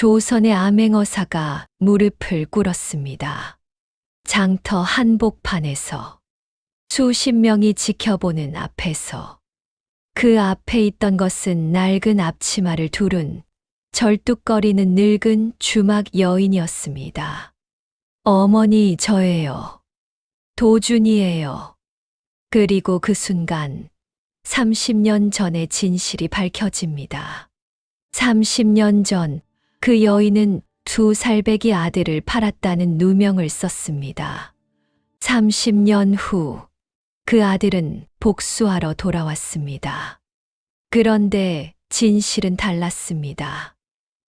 조선의 암행어사가 무릎을 꿇었습니다. 장터 한복판에서 수십 명이 지켜보는 앞에서 그 앞에 있던 것은 낡은 앞치마를 두른 절뚝거리는 늙은 주막 여인이었습니다. 어머니, 저예요. 도준이에요. 그리고 그 순간 30년 전의 진실이 밝혀집니다. 30년 전 그 여인은 2살배기 아들을 팔았다는 누명을 썼습니다. 30년 후 그 아들은 복수하러 돌아왔습니다. 그런데 진실은 달랐습니다.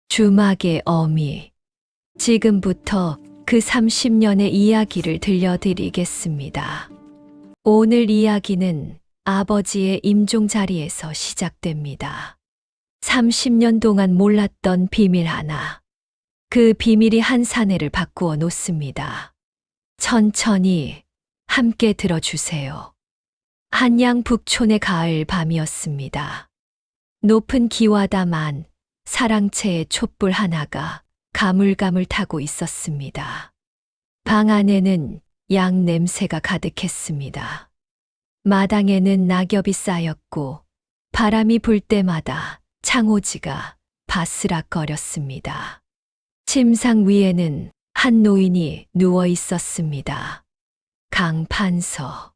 주막의 어미. 지금부터 그 30년의 이야기를 들려드리겠습니다. 오늘 이야기는 아버지의 임종 자리에서 시작됩니다. 30년 동안 몰랐던 비밀 하나. 그 비밀이 한 사내를 바꾸어 놓습니다. 천천히 함께 들어주세요. 한양 북촌의 가을 밤이었습니다. 높은 기와담한 사랑채의 촛불 하나가 가물가물 타고 있었습니다. 방 안에는 양 냄새가 가득했습니다. 마당에는 낙엽이 쌓였고 바람이 불 때마다 창호지가 바스락거렸습니다. 침상 위에는 한 노인이 누워 있었습니다. 강판서.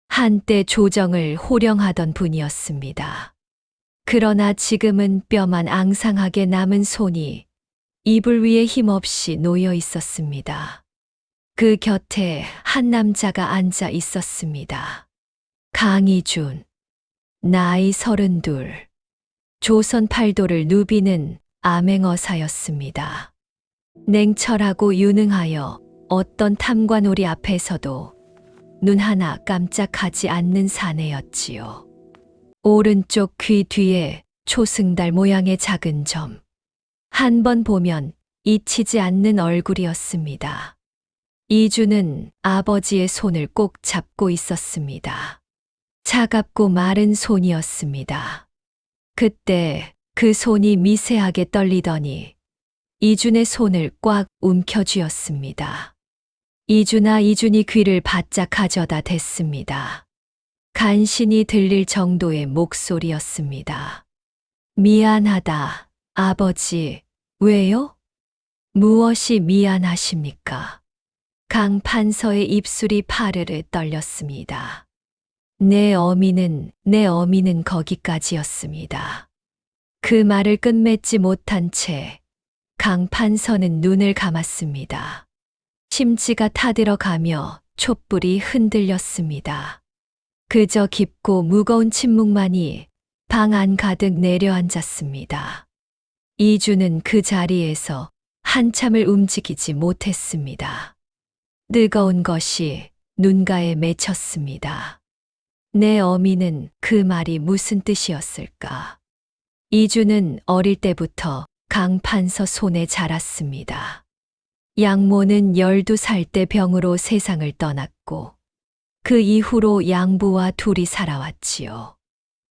한때 조정을 호령하던 분이었습니다. 그러나 지금은 뼈만 앙상하게 남은 손이 이불 위에 힘없이 놓여 있었습니다. 그 곁에 한 남자가 앉아 있었습니다. 강희준. 나이 32. 조선 팔도를 누비는 암행어사였습니다. 냉철하고 유능하여 어떤 탐관오리 앞에서도 눈 하나 깜짝하지 않는 사내였지요. 오른쪽 귀 뒤에 초승달 모양의 작은 점. 한 번 보면 잊히지 않는 얼굴이었습니다. 이주는 아버지의 손을 꼭 잡고 있었습니다. 차갑고 마른 손이었습니다. 그때 그 손이 미세하게 떨리더니 이준의 손을 꽉 움켜쥐었습니다. 이준이 귀를 바짝 가져다 댔습니다. 간신히 들릴 정도의 목소리였습니다. 미안하다, 아버지. 왜요? 무엇이 미안하십니까? 강판서의 입술이 파르르 떨렸습니다. 내 어미는 거기까지였습니다. 그 말을 끝맺지 못한 채 강판서는 눈을 감았습니다. 심지가 타들어가며 촛불이 흔들렸습니다. 그저 깊고 무거운 침묵만이 방 안 가득 내려앉았습니다. 이주는 그 자리에서 한참을 움직이지 못했습니다. 뜨거운 것이 눈가에 맺혔습니다. 내 어미는 그 말이 무슨 뜻이었을까? 이주는 어릴 때부터 강판서 손에 자랐습니다. 양모는 12살 때 병으로 세상을 떠났고 그 이후로 양부와 둘이 살아왔지요.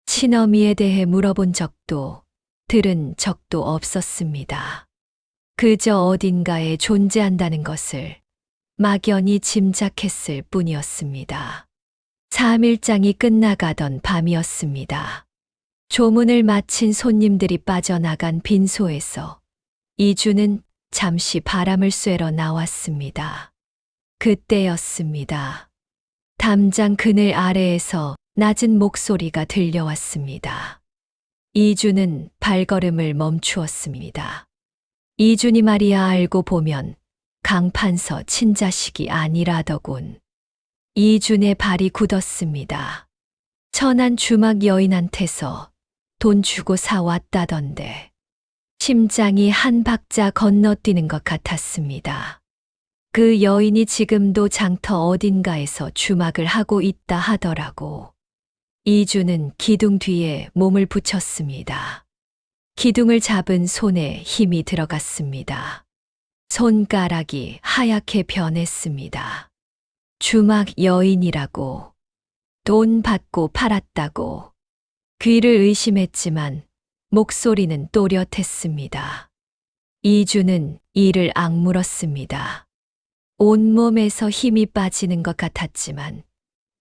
친어미에 대해 물어본 적도 들은 적도 없었습니다. 그저 어딘가에 존재한다는 것을 막연히 짐작했을 뿐이었습니다. 3일장이 끝나가던 밤이었습니다. 조문을 마친 손님들이 빠져나간 빈소에서 이주는 잠시 바람을 쐬러 나왔습니다. 그때였습니다. 담장 그늘 아래에서 낮은 목소리가 들려왔습니다. 이주는 발걸음을 멈추었습니다. 이준이 말이야 알고 보면 강판서 친자식이 아니라더군. 이준의 발이 굳었습니다. 천한 주막 여인한테서 돈 주고 사왔다던데. 심장이 한 박자 건너뛰는 것 같았습니다. 그 여인이 지금도 장터 어딘가에서 주막을 하고 있다 하더라고. 이주는 기둥 뒤에 몸을 붙였습니다. 기둥을 잡은 손에 힘이 들어갔습니다. 손가락이 하얗게 변했습니다. 주막 여인이라고. 돈 받고 팔았다고. 귀를 의심했지만 목소리는 또렷했습니다. 이주는 이를 악물었습니다. 온몸에서 힘이 빠지는 것 같았지만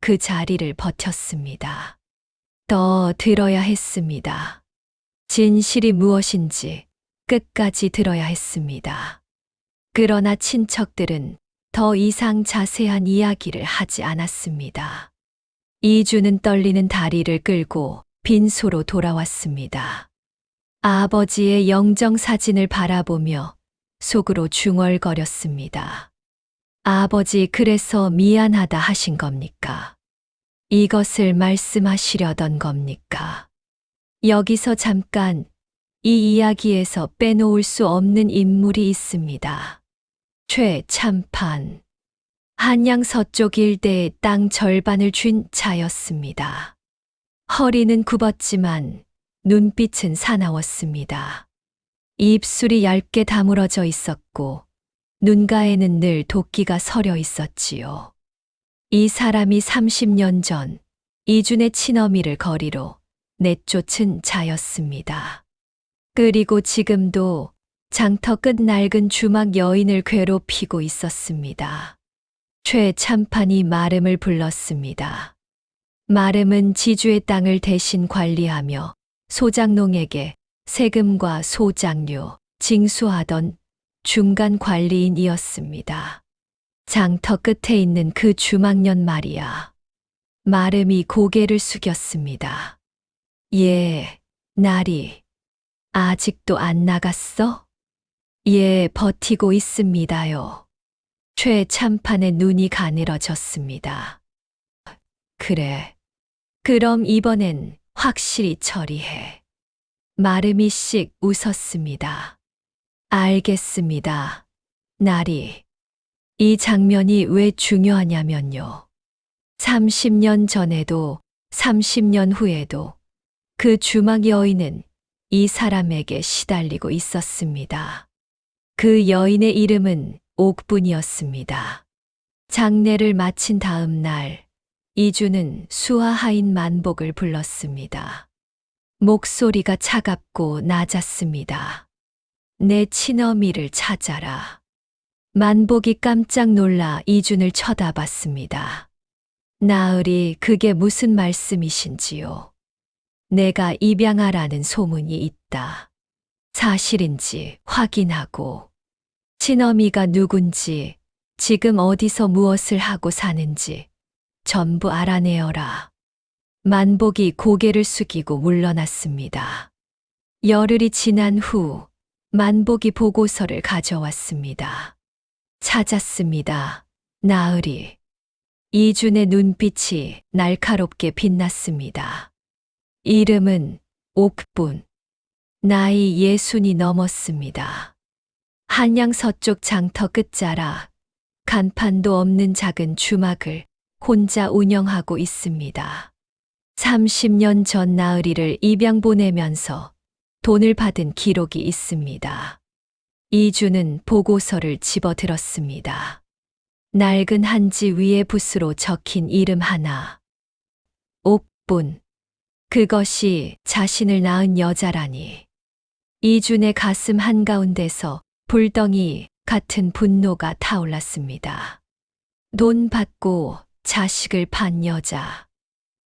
그 자리를 버텼습니다. 더 들어야 했습니다. 진실이 무엇인지 끝까지 들어야 했습니다. 그러나 친척들은 더 이상 자세한 이야기를 하지 않았습니다. 이주는 떨리는 다리를 끌고 빈소로 돌아왔습니다. 아버지의 영정사진을 바라보며 속으로 중얼거렸습니다. 아버지, 그래서 미안하다 하신 겁니까? 이것을 말씀하시려던 겁니까? 여기서 잠깐 이 이야기에서 빼놓을 수 없는 인물이 있습니다. 최참판. 한양 서쪽 일대의 땅 절반을 쥔 자였습니다. 허리는 굽었지만 눈빛은 사나웠습니다. 입술이 얇게 다물어져 있었고 눈가에는 늘 도끼가 서려 있었지요. 이 사람이 30년 전 이준의 친어미를 거리로 내쫓은 자였습니다. 그리고 지금도 장터 끝 낡은 주막 여인을 괴롭히고 있었습니다. 최참판이 마름을 불렀습니다. 마름은 지주의 땅을 대신 관리하며 소장농에게 세금과 소장료 징수하던 중간 관리인이었습니다. 장터 끝에 있는 그 주막년 말이야. 마름이 고개를 숙였습니다. 예, 날이 아직도 안 나갔어? 예, 버티고 있습니다요. 최참판의 눈이 가늘어졌습니다. 그래. 그럼 이번엔 확실히 처리해. 마름이 씩 웃었습니다. 알겠습니다. 나리. 이 장면이 왜 중요하냐면요. 30년 전에도 30년 후에도 그 주막 여인은 이 사람에게 시달리고 있었습니다. 그 여인의 이름은 옥분이었습니다. 장례를 마친 다음 날 이주는 수하하인 만복을 불렀습니다. 목소리가 차갑고 낮았습니다. 내 친어미를 찾아라. 만복이 깜짝 놀라 이준을 쳐다봤습니다. 나으리, 그게 무슨 말씀이신지요? 내가 입양하라는 소문이 있다. 사실인지 확인하고 친어미가 누군지 지금 어디서 무엇을 하고 사는지 전부 알아내어라. 만복이 고개를 숙이고 물러났습니다. 열흘이 지난 후 만복이 보고서를 가져왔습니다. 찾았습니다. 나으리. 이준의 눈빛이 날카롭게 빛났습니다. 이름은 옥분. 나이 60이 넘었습니다. 한양 서쪽 장터 끝자락, 간판도 없는 작은 주막을 혼자 운영하고 있습니다. 30년 전 나으리를 입양 보내면서 돈을 받은 기록이 있습니다. 이주는 보고서를 집어들었습니다. 낡은 한지 위에 붓으로 적힌 이름 하나. 옥분. 그것이 자신을 낳은 여자라니. 이준의 가슴 한가운데서 불덩이 같은 분노가 타올랐습니다. 돈 받고 자식을 판 여자.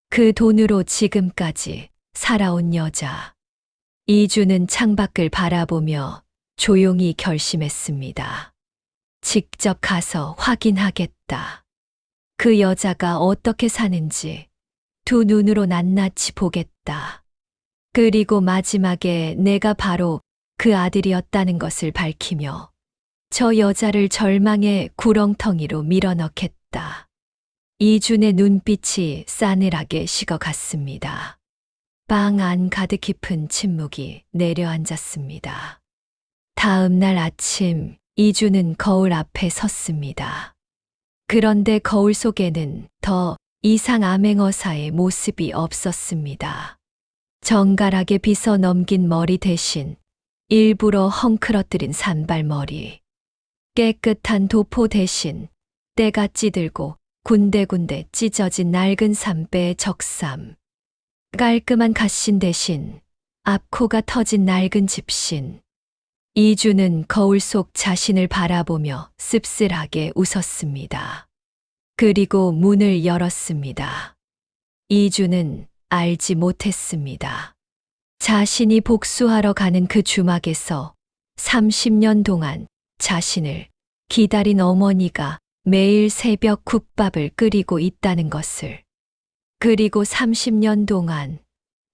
그 돈으로 지금까지 살아온 여자. 이주는 창밖을 바라보며 조용히 결심했습니다. 직접 가서 확인하겠다. 그 여자가 어떻게 사는지 두 눈으로 낱낱이 보겠다. 그리고 마지막에 내가 바로 그 아들이었다는 것을 밝히며 저 여자를 절망의 구렁텅이로 밀어넣겠다. 이준의 눈빛이 싸늘하게 식어갔습니다. 방 안 가득 깊은 침묵이 내려앉았습니다. 다음 날 아침 이준은 거울 앞에 섰습니다. 그런데 거울 속에는 더 이상 암행어사의 모습이 없었습니다. 정갈하게 빗어 넘긴 머리 대신 일부러 헝클어뜨린 산발머리, 깨끗한 도포 대신 때가 찌들고 군데군데 찢어진 낡은 삼배의 적삼, 깔끔한 갓신 대신 앞코가 터진 낡은 집신, 이주는 거울 속 자신을 바라보며 씁쓸하게 웃었습니다. 그리고 문을 열었습니다. 이주는 알지 못했습니다. 자신이 복수하러 가는 그 주막에서 30년 동안 자신을 기다린 어머니가 매일 새벽 국밥을 끓이고 있다는 것을, 그리고 30년 동안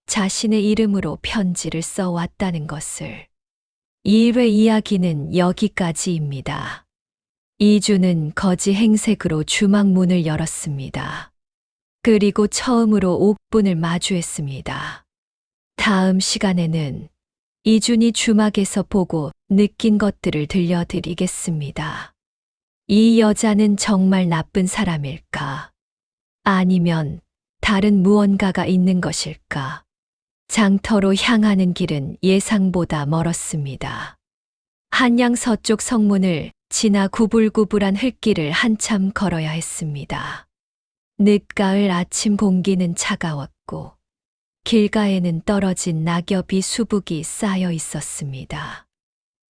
자신의 이름으로 편지를 써왔다는 것을. 이 일회 이야기는 여기까지입니다. 이주는 거지 행색으로 주막 문을 열었습니다. 그리고 처음으로 옥분을 마주했습니다. 다음 시간에는 이준이 주막에서 보고 느낀 것들을 들려드리겠습니다. 이 여자는 정말 나쁜 사람일까? 아니면 다른 무언가가 있는 것일까? 장터로 향하는 길은 예상보다 멀었습니다. 한양 서쪽 성문을 지나 구불구불한 흙길을 한참 걸어야 했습니다. 늦가을 아침 공기는 차가웠고 길가에는 떨어진 낙엽이 수북이 쌓여 있었습니다.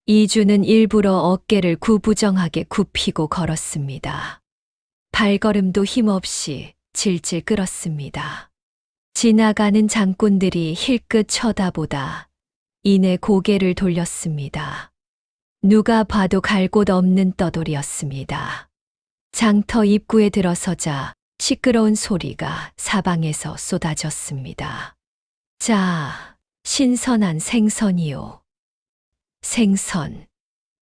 이주는 일부러 어깨를 구부정하게 굽히고 걸었습니다. 발걸음도 힘없이 질질 끌었습니다. 지나가는 장꾼들이 힐끗 쳐다보다 이내 고개를 돌렸습니다. 누가 봐도 갈 곳 없는 떠돌이였습니다. 장터 입구에 들어서자 시끄러운 소리가 사방에서 쏟아졌습니다. 자, 신선한 생선이요. 생선,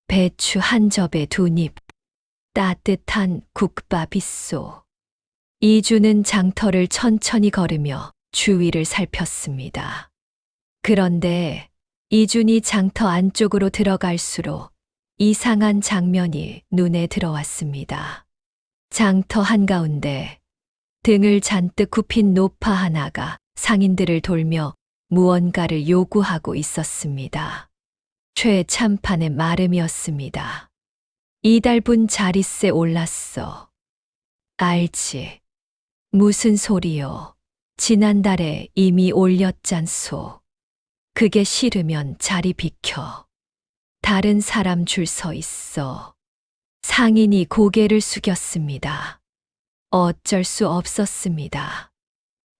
배추 한 접에 2입, 따뜻한 국밥 있소. 이주는 장터를 천천히 걸으며 주위를 살폈습니다. 그런데 이준이 장터 안쪽으로 들어갈수록 이상한 장면이 눈에 들어왔습니다. 장터 한가운데 등을 잔뜩 굽힌 노파 하나가 상인들을 돌며 무언가를 요구하고 있었습니다. 최참판의 말음이었습니다. 이달분 자릿세 올랐어. 알지? 무슨 소리요? 지난달에 이미 올렸잖소. 그게 싫으면 자리 비켜. 다른 사람 줄 서 있어. 상인이 고개를 숙였습니다. 어쩔 수 없었습니다.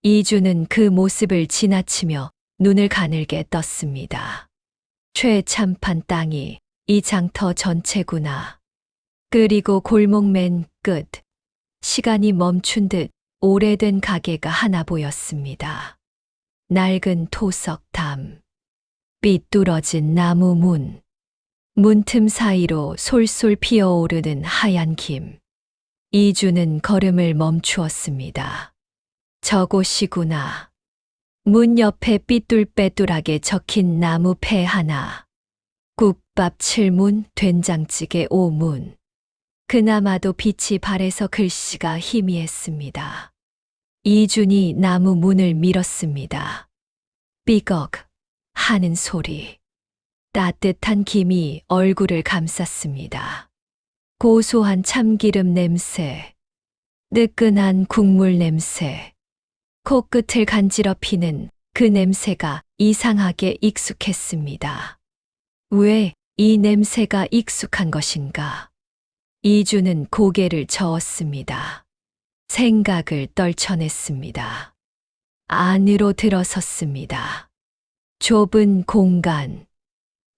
이주는 그 모습을 지나치며 눈을 가늘게 떴습니다. 최참판 땅이 이 장터 전체구나. 그리고 골목 맨 끝, 시간이 멈춘 듯 오래된 가게가 하나 보였습니다. 낡은 토석담, 삐뚤어진 나무 문, 문틈 사이로 솔솔 피어오르는 하얀 김. 이주는 걸음을 멈추었습니다. 저곳이구나. 문 옆에 삐뚤빼뚤하게 적힌 나무 패 하나. 국밥 7문, 된장찌개 5문. 그나마도 빛이 발해서 글씨가 희미했습니다. 이준이 나무 문을 밀었습니다. 삐걱 하는 소리. 따뜻한 김이 얼굴을 감쌌습니다. 고소한 참기름 냄새, 뜨끈한 국물 냄새, 코끝을 간지럽히는 그 냄새가 이상하게 익숙했습니다. 왜 이 냄새가 익숙한 것인가? 이주는 고개를 저었습니다. 생각을 떨쳐냈습니다. 안으로 들어섰습니다. 좁은 공간,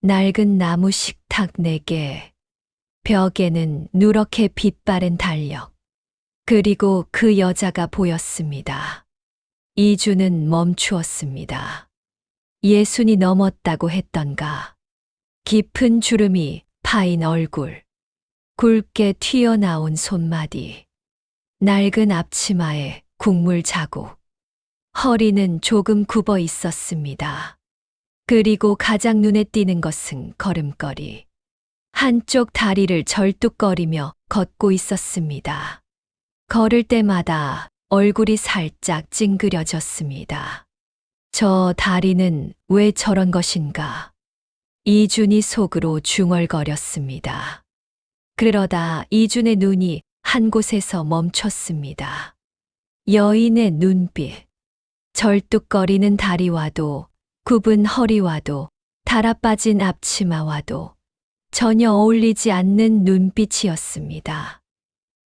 낡은 나무 식탁 4개, 벽에는 누렇게 빛바랜 달력, 그리고 그 여자가 보였습니다. 이주는 멈추었습니다. 60이 넘었다고 했던가. 깊은 주름이 파인 얼굴, 굵게 튀어나온 손마디, 낡은 앞치마에 국물 자국, 허리는 조금 굽어 있었습니다. 그리고 가장 눈에 띄는 것은 걸음걸이. 한쪽 다리를 절뚝거리며 걷고 있었습니다. 걸을 때마다 얼굴이 살짝 찡그려졌습니다. 저 다리는 왜 저런 것인가? 이준이 속으로 중얼거렸습니다. 그러다 이준의 눈이 한 곳에서 멈췄습니다. 여인의 눈빛, 절뚝거리는 다리와도 굽은 허리와도 달아빠진 앞치마와도 전혀 어울리지 않는 눈빛이었습니다.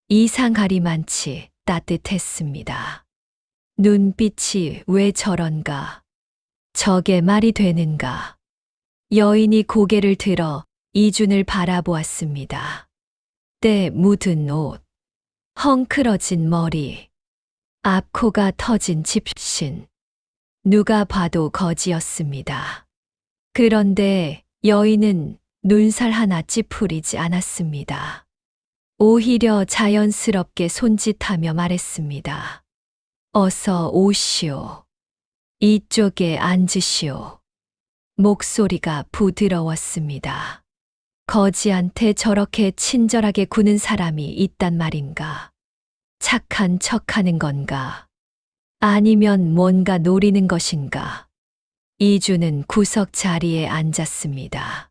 이상하리만치 따뜻했습니다. 눈빛이 왜 저런가? 저게 말이 되는가? 여인이 고개를 들어 이준을 바라보았습니다. 때 묻은 옷, 헝클어진 머리, 앞코가 터진 집신. 누가 봐도 거지였습니다. 그런데 여인은 눈살 하나 찌푸리지 않았습니다. 오히려 자연스럽게 손짓하며 말했습니다. 어서 오시오. 이쪽에 앉으시오. 목소리가 부드러웠습니다. 거지한테 저렇게 친절하게 구는 사람이 있단 말인가? 착한 척하는 건가? 아니면 뭔가 노리는 것인가? 이주는 구석 자리에 앉았습니다.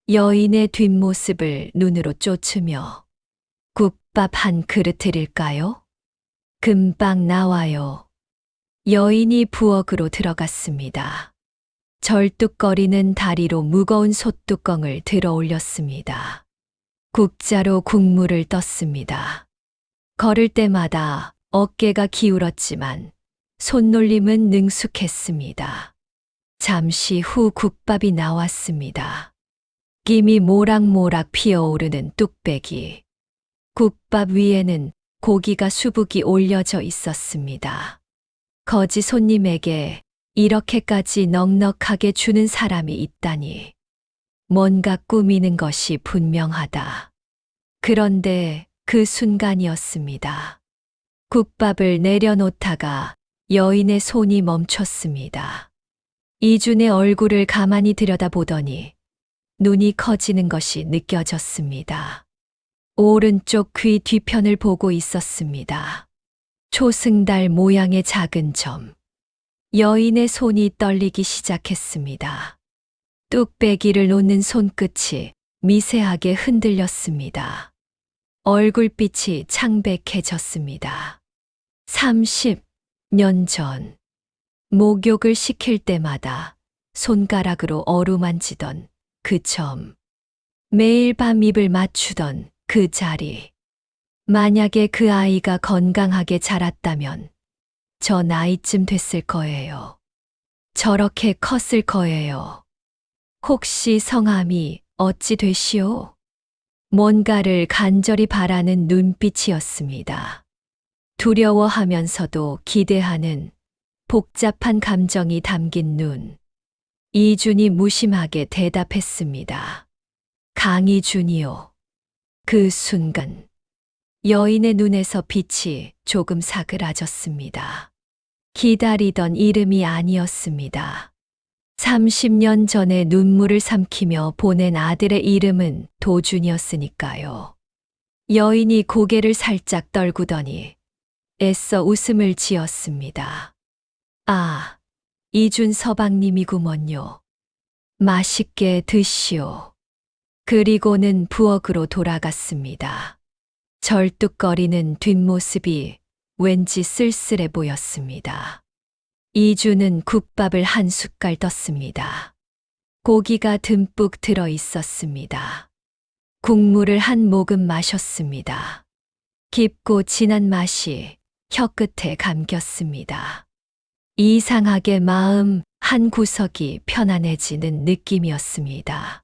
여인의 뒷모습을 눈으로 쫓으며 국밥 한 그릇 드릴까요? 금방 나와요. 여인이 부엌으로 들어갔습니다. 절뚝거리는 다리로 무거운 솥뚜껑을 들어 올렸습니다. 국자로 국물을 떴습니다. 걸을 때마다 어깨가 기울었지만 손놀림은 능숙했습니다. 잠시 후 국밥이 나왔습니다. 김이 모락모락 피어오르는 뚝배기. 국밥 위에는 고기가 수북이 올려져 있었습니다. 거지 손님에게 이렇게까지 넉넉하게 주는 사람이 있다니. 뭔가 꾸미는 것이 분명하다. 그런데 그 순간이었습니다. 국밥을 내려놓다가 여인의 손이 멈췄습니다. 이준의 얼굴을 가만히 들여다보더니 눈이 커지는 것이 느껴졌습니다. 오른쪽 귀 뒤편을 보고 있었습니다. 초승달 모양의 작은 점. 여인의 손이 떨리기 시작했습니다. 뚝배기를 놓는 손끝이 미세하게 흔들렸습니다. 얼굴빛이 창백해졌습니다. 30년 전, 목욕을 시킬 때마다 손가락으로 어루만지던 그 점. 매일 밤 입을 맞추던 그 자리. 만약에 그 아이가 건강하게 자랐다면 저 나이쯤 됐을 거예요. 저렇게 컸을 거예요. 혹시 성함이 어찌 되시오? 뭔가를 간절히 바라는 눈빛이었습니다. 두려워하면서도 기대하는 복잡한 감정이 담긴 눈. 이준이 무심하게 대답했습니다. 강이준이요. 그 순간 여인의 눈에서 빛이 조금 사그라졌습니다. 기다리던 이름이 아니었습니다. 30년 전에 눈물을 삼키며 보낸 아들의 이름은 도준이었으니까요. 여인이 고개를 살짝 떨구더니 애써 웃음을 지었습니다. 아, 이준 서방님이구먼요. 맛있게 드시오. 그리고는 부엌으로 돌아갔습니다. 절뚝거리는 뒷모습이 왠지 쓸쓸해 보였습니다. 이주는 국밥을 한 숟갈 떴습니다. 고기가 듬뿍 들어 있었습니다. 국물을 한 모금 마셨습니다. 깊고 진한 맛이 혀끝에 감겼습니다. 이상하게 마음 한 구석이 편안해지는 느낌이었습니다.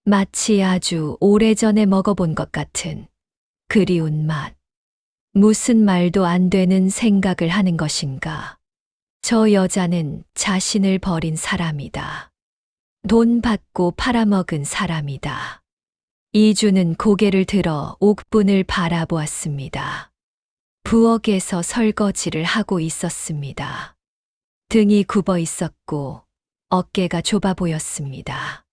마치 아주 오래전에 먹어본 것 같은 그리운 맛. 무슨 말도 안 되는 생각을 하는 것인가. 저 여자는 자신을 버린 사람이다. 돈 받고 팔아먹은 사람이다. 이주는 고개를 들어 옥분을 바라보았습니다. 부엌에서 설거지를 하고 있었습니다. 등이 굽어 있었고 어깨가 좁아 보였습니다.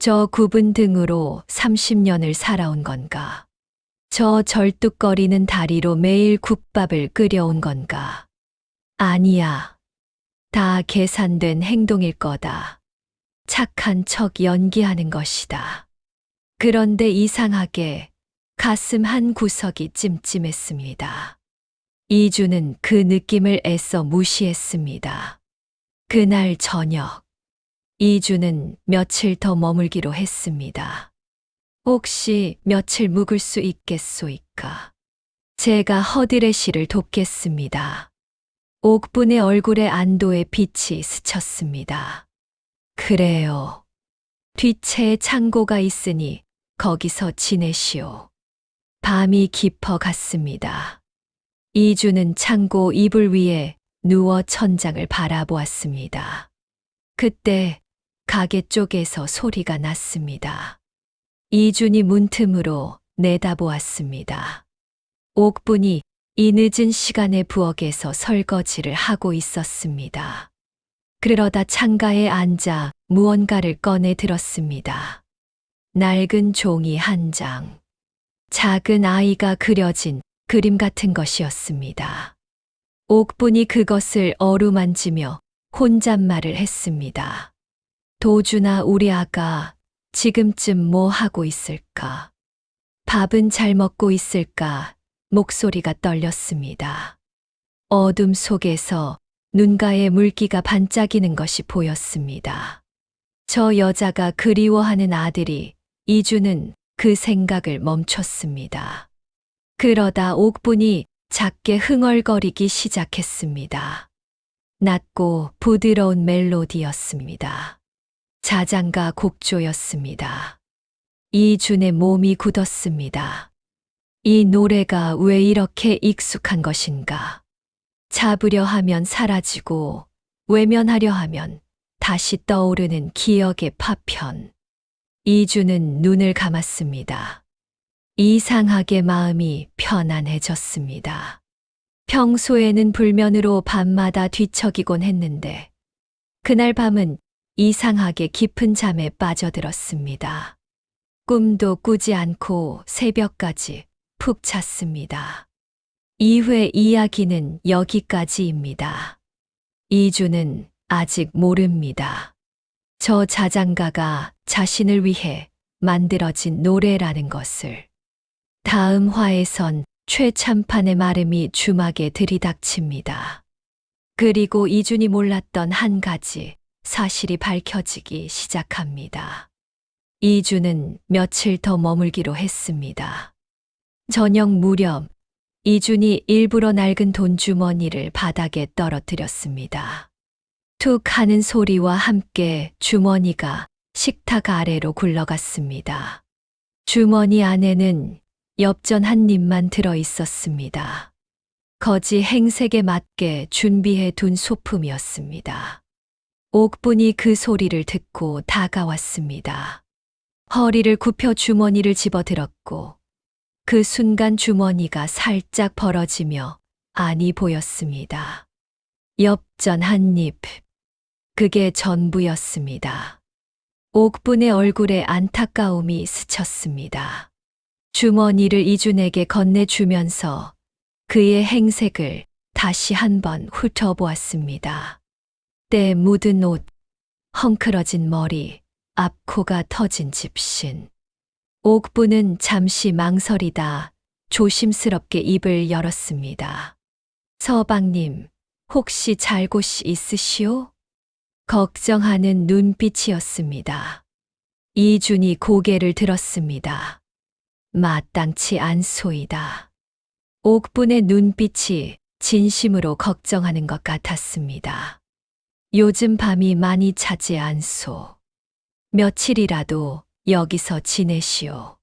저 굽은 등으로 30년을 살아온 건가? 저 절뚝거리는 다리로 매일 국밥을 끓여온 건가? 아니야. 다 계산된 행동일 거다. 착한 척 연기하는 것이다. 그런데 이상하게 가슴 한 구석이 찜찜했습니다. 이주는 그 느낌을 애써 무시했습니다. 그날 저녁, 이주는 며칠 더 머물기로 했습니다. 혹시 며칠 묵을 수 있겠소이까? 제가 허들의 씨를 돕겠습니다. 옥분의 얼굴에 안도의 빛이 스쳤습니다. 그래요. 뒷채에 창고가 있으니 거기서 지내시오. 밤이 깊어갔습니다. 이주는 창고 이불 위에 누워 천장을 바라보았습니다. 그때 가게 쪽에서 소리가 났습니다. 이준이 문틈으로 내다보았습니다. 옥분이 이 늦은 시간에 부엌에서 설거지를 하고 있었습니다. 그러다 창가에 앉아 무언가를 꺼내 들었습니다. 낡은 종이 한 장. 작은 아이가 그려진 그림 같은 것이었습니다. 옥분이 그것을 어루만지며 혼잣말을 했습니다. 도준아, 우리 아가 지금쯤 뭐 하고 있을까? 밥은 잘 먹고 있을까? 목소리가 떨렸습니다. 어둠 속에서 눈가에 물기가 반짝이는 것이 보였습니다. 저 여자가 그리워하는 아들이. 이주는 그 생각을 멈췄습니다. 그러다 옥분이 작게 흥얼거리기 시작했습니다. 낮고 부드러운 멜로디였습니다. 자장가 곡조였습니다. 이준의 몸이 굳었습니다. 이 노래가 왜 이렇게 익숙한 것인가? 잡으려 하면 사라지고 외면하려 하면 다시 떠오르는 기억의 파편. 이주는 눈을 감았습니다. 이상하게 마음이 편안해졌습니다. 평소에는 불면으로 밤마다 뒤척이곤 했는데 그날 밤은 이상하게 깊은 잠에 빠져들었습니다. 꿈도 꾸지 않고 새벽까지 푹 잤습니다. 2회 이야기는 여기까지입니다. 이주는 아직 모릅니다. 저 자장가가 자신을 위해 만들어진 노래라는 것을. 다음 화에선 최참판의 말음이 주막에 들이닥칩니다. 그리고 이준이 몰랐던 한 가지 사실이 밝혀지기 시작합니다. 이준은 며칠 더 머물기로 했습니다. 저녁 무렵 이준이 일부러 낡은 돈주머니를 바닥에 떨어뜨렸습니다. 툭 하는 소리와 함께 주머니가 식탁 아래로 굴러갔습니다. 주머니 안에는 엽전 한 입만 들어 있었습니다. 거지 행색에 맞게 준비해 둔 소품이었습니다. 옥분이 그 소리를 듣고 다가왔습니다. 허리를 굽혀 주머니를 집어들었고 그 순간 주머니가 살짝 벌어지며 안이 보였습니다. 엽전 한 입. 그게 전부였습니다. 옥분의 얼굴에 안타까움이 스쳤습니다. 주머니를 이준에게 건네주면서 그의 행색을 다시 한번 훑어보았습니다. 때 묻은 옷, 헝클어진 머리, 앞코가 터진 집신. 옥분은 잠시 망설이다 조심스럽게 입을 열었습니다. 서방님, 혹시 잘 곳이 있으시오? 걱정하는 눈빛이었습니다. 이준이 고개를 들었습니다. 마땅치 않소이다. 옥분의 눈빛이 진심으로 걱정하는 것 같았습니다. 요즘 밤이 많이 차지 않소. 며칠이라도 여기서 지내시오.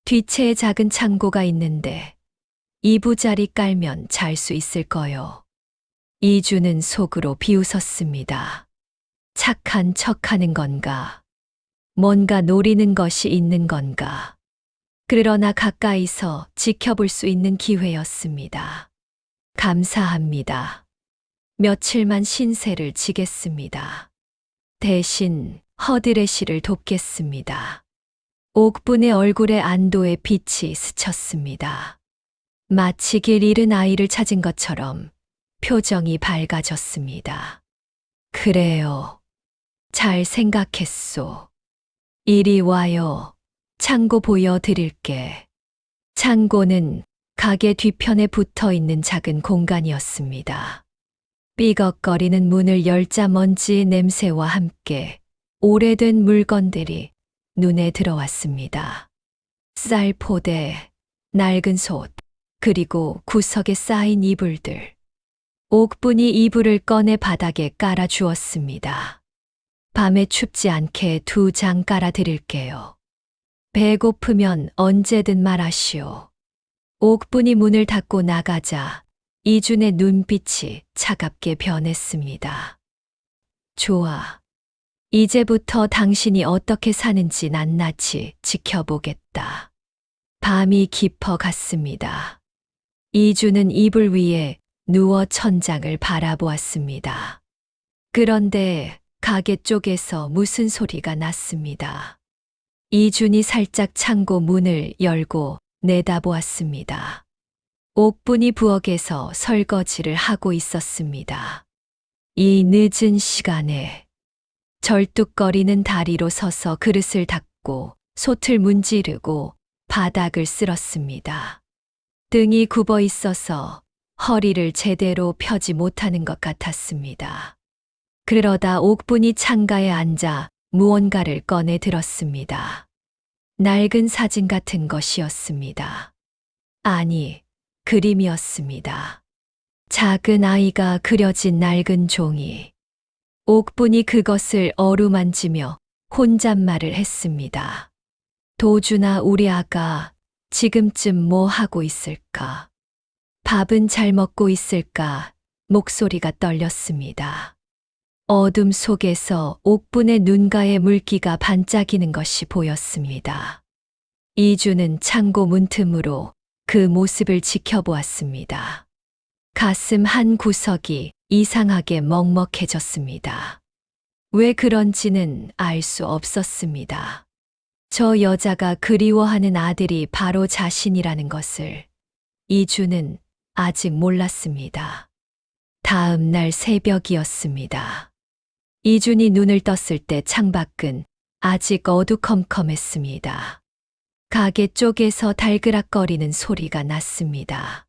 뒷채에 작은 창고가 있는데 이부자리 깔면 잘 수 있을 거요. 이주는 속으로 비웃었습니다. 착한 척하는 건가? 뭔가 노리는 것이 있는 건가? 그러나 가까이서 지켜볼 수 있는 기회였습니다. 감사합니다. 며칠만 신세를 지겠습니다. 대신 허들의 씨를 돕겠습니다. 옥분의 얼굴에 안도의 빛이 스쳤습니다. 마치 길 잃은 아이를 찾은 것처럼 표정이 밝아졌습니다. 그래요. 잘 생각했소. 이리 와요. 창고 보여드릴게. 창고는 가게 뒤편에 붙어 있는 작은 공간이었습니다. 삐걱거리는 문을 열자 먼지의 냄새와 함께 오래된 물건들이 눈에 들어왔습니다. 쌀포대, 낡은 솥, 그리고 구석에 쌓인 이불들. 옥분이 이불을 꺼내 바닥에 깔아 주었습니다. 밤에 춥지 않게 2장 깔아 드릴게요. 배고프면 언제든 말하시오. 옥분이 문을 닫고 나가자 이준의 눈빛이 차갑게 변했습니다. 좋아. 이제부터 당신이 어떻게 사는지 낱낱이 지켜보겠다. 밤이 깊어갔습니다. 이준은 이불 위에 누워 천장을 바라보았습니다. 그런데 가게 쪽에서 무슨 소리가 났습니다. 이준이 살짝 창고 문을 열고 내다보았습니다. 옥분이 부엌에서 설거지를 하고 있었습니다. 이 늦은 시간에 절뚝거리는 다리로 서서 그릇을 닦고 솥을 문지르고 바닥을 쓸었습니다. 등이 굽어 있어서 허리를 제대로 펴지 못하는 것 같았습니다. 그러다 옥분이 창가에 앉아 무언가를 꺼내 들었습니다. 낡은 사진 같은 것이었습니다. 아니, 그림이었습니다. 작은 아이가 그려진 낡은 종이. 옥분이 그것을 어루만지며 혼잣말을 했습니다. 도준아, 우리 아가 지금쯤 뭐 하고 있을까? 밥은 잘 먹고 있을까? 목소리가 떨렸습니다. 어둠 속에서 옥분의 눈가에 물기가 반짝이는 것이 보였습니다. 이준은 창고 문틈으로 그 모습을 지켜보았습니다. 가슴 한 구석이 이상하게 먹먹해졌습니다. 왜 그런지는 알 수 없었습니다. 저 여자가 그리워하는 아들이 바로 자신이라는 것을 이준은 아직 몰랐습니다. 다음 날 새벽이었습니다. 이준이 눈을 떴을 때 창밖은 아직 어두컴컴했습니다. 가게 쪽에서 달그락거리는 소리가 났습니다.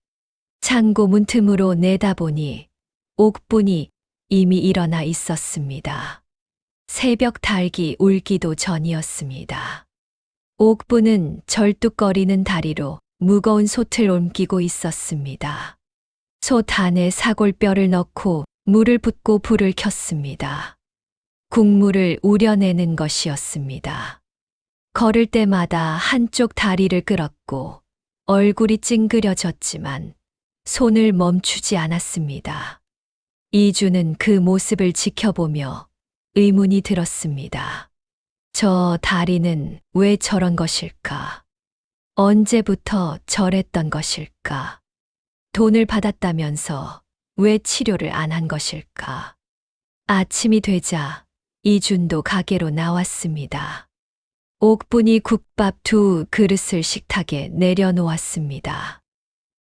창고 문틈으로 내다보니 옥분이 이미 일어나 있었습니다. 새벽 닭이 울기도 전이었습니다. 옥분은 절뚝거리는 다리로 무거운 솥을 옮기고 있었습니다. 솥 안에 사골뼈를 넣고 물을 붓고 불을 켰습니다. 국물을 우려내는 것이었습니다. 걸을 때마다 한쪽 다리를 끌었고 얼굴이 찡그려졌지만 손을 멈추지 않았습니다. 이준은 그 모습을 지켜보며 의문이 들었습니다. 저 다리는 왜 저런 것일까? 언제부터 저랬던 것일까? 돈을 받았다면서 왜 치료를 안 한 것일까? 아침이 되자 이준도 가게로 나왔습니다. 옥분이 국밥 2그릇을 식탁에 내려놓았습니다.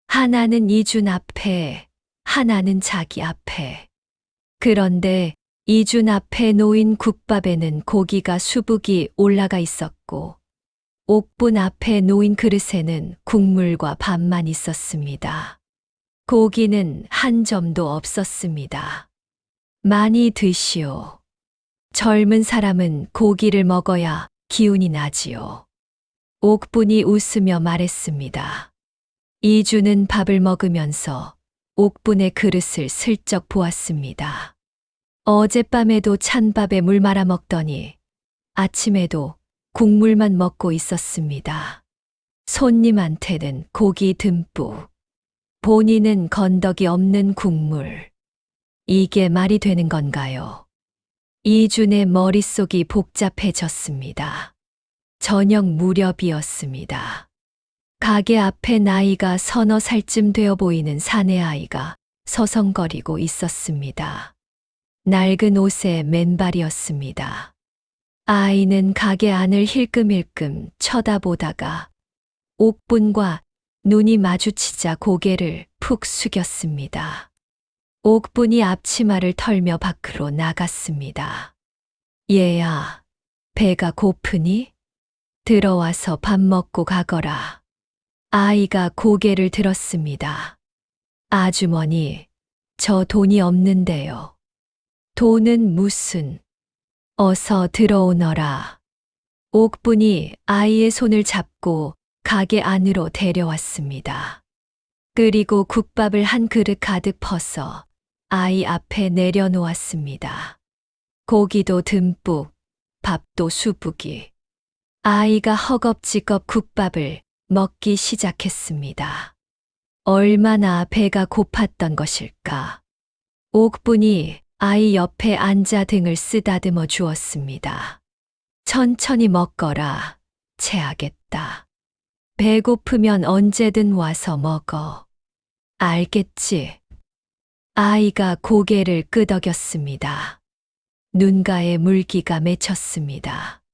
하나는 이준 앞에, 하나는 자기 앞에. 그런데 이준 앞에 놓인 국밥에는 고기가 수북이 올라가 있었고 옥분 앞에 놓인 그릇에는 국물과 밥만 있었습니다. 고기는 한 점도 없었습니다. 많이 드시오. 젊은 사람은 고기를 먹어야 기운이 나지요. 옥분이 웃으며 말했습니다. 이준은 밥을 먹으면서 옥분의 그릇을 슬쩍 보았습니다. 어젯밤에도 찬밥에 물 말아 먹더니 아침에도 국물만 먹고 있었습니다. 손님한테는 고기 듬뿍, 본인은 건더기 없는 국물. 이게 말이 되는 건가요? 이준의 머릿속이 복잡해졌습니다. 저녁 무렵이었습니다. 가게 앞에 나이가 서너 살쯤 되어 보이는 사내아이가 서성거리고 있었습니다. 낡은 옷에 맨발이었습니다. 아이는 가게 안을 힐끔힐끔 쳐다보다가 옥분과 눈이 마주치자 고개를 푹 숙였습니다. 옥분이 앞치마를 털며 밖으로 나갔습니다. 얘야, 배가 고프니? 들어와서 밥 먹고 가거라. 아이가 고개를 들었습니다. 아주머니, 저 돈이 없는데요. 돈은 무슨? 어서 들어오너라. 옥분이 아이의 손을 잡고 가게 안으로 데려왔습니다. 그리고 국밥을 한 그릇 가득 퍼서 아이 앞에 내려놓았습니다. 고기도 듬뿍, 밥도 수북이. 아이가 허겁지겁 국밥을 먹기 시작했습니다. 얼마나 배가 고팠던 것일까. 옥분이 아이 옆에 앉아 등을 쓰다듬어 주었습니다. 천천히 먹거라. 체하겠다. 배고프면 언제든 와서 먹어. 알겠지? 아이가 고개를 끄덕였습니다. 눈가에 물기가 맺혔습니다.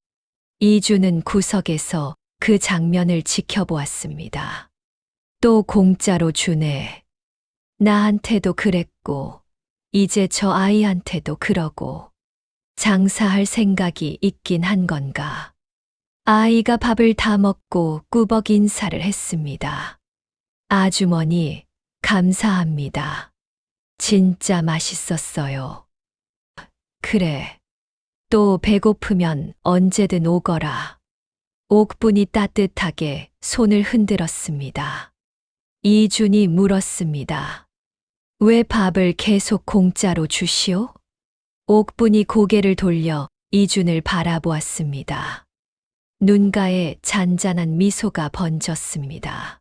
이주는 구석에서 그 장면을 지켜보았습니다. 또 공짜로 주네. 나한테도 그랬고, 이제 저 아이한테도 그러고, 장사할 생각이 있긴 한 건가. 아이가 밥을 다 먹고 꾸벅 인사를 했습니다. 아주머니, 감사합니다. 진짜 맛있었어요. 그래. 또 배고프면 언제든 오거라. 옥분이 따뜻하게 손을 흔들었습니다. 이준이 물었습니다. 왜 밥을 계속 공짜로 주시오? 옥분이 고개를 돌려 이준을 바라보았습니다. 눈가에 잔잔한 미소가 번졌습니다.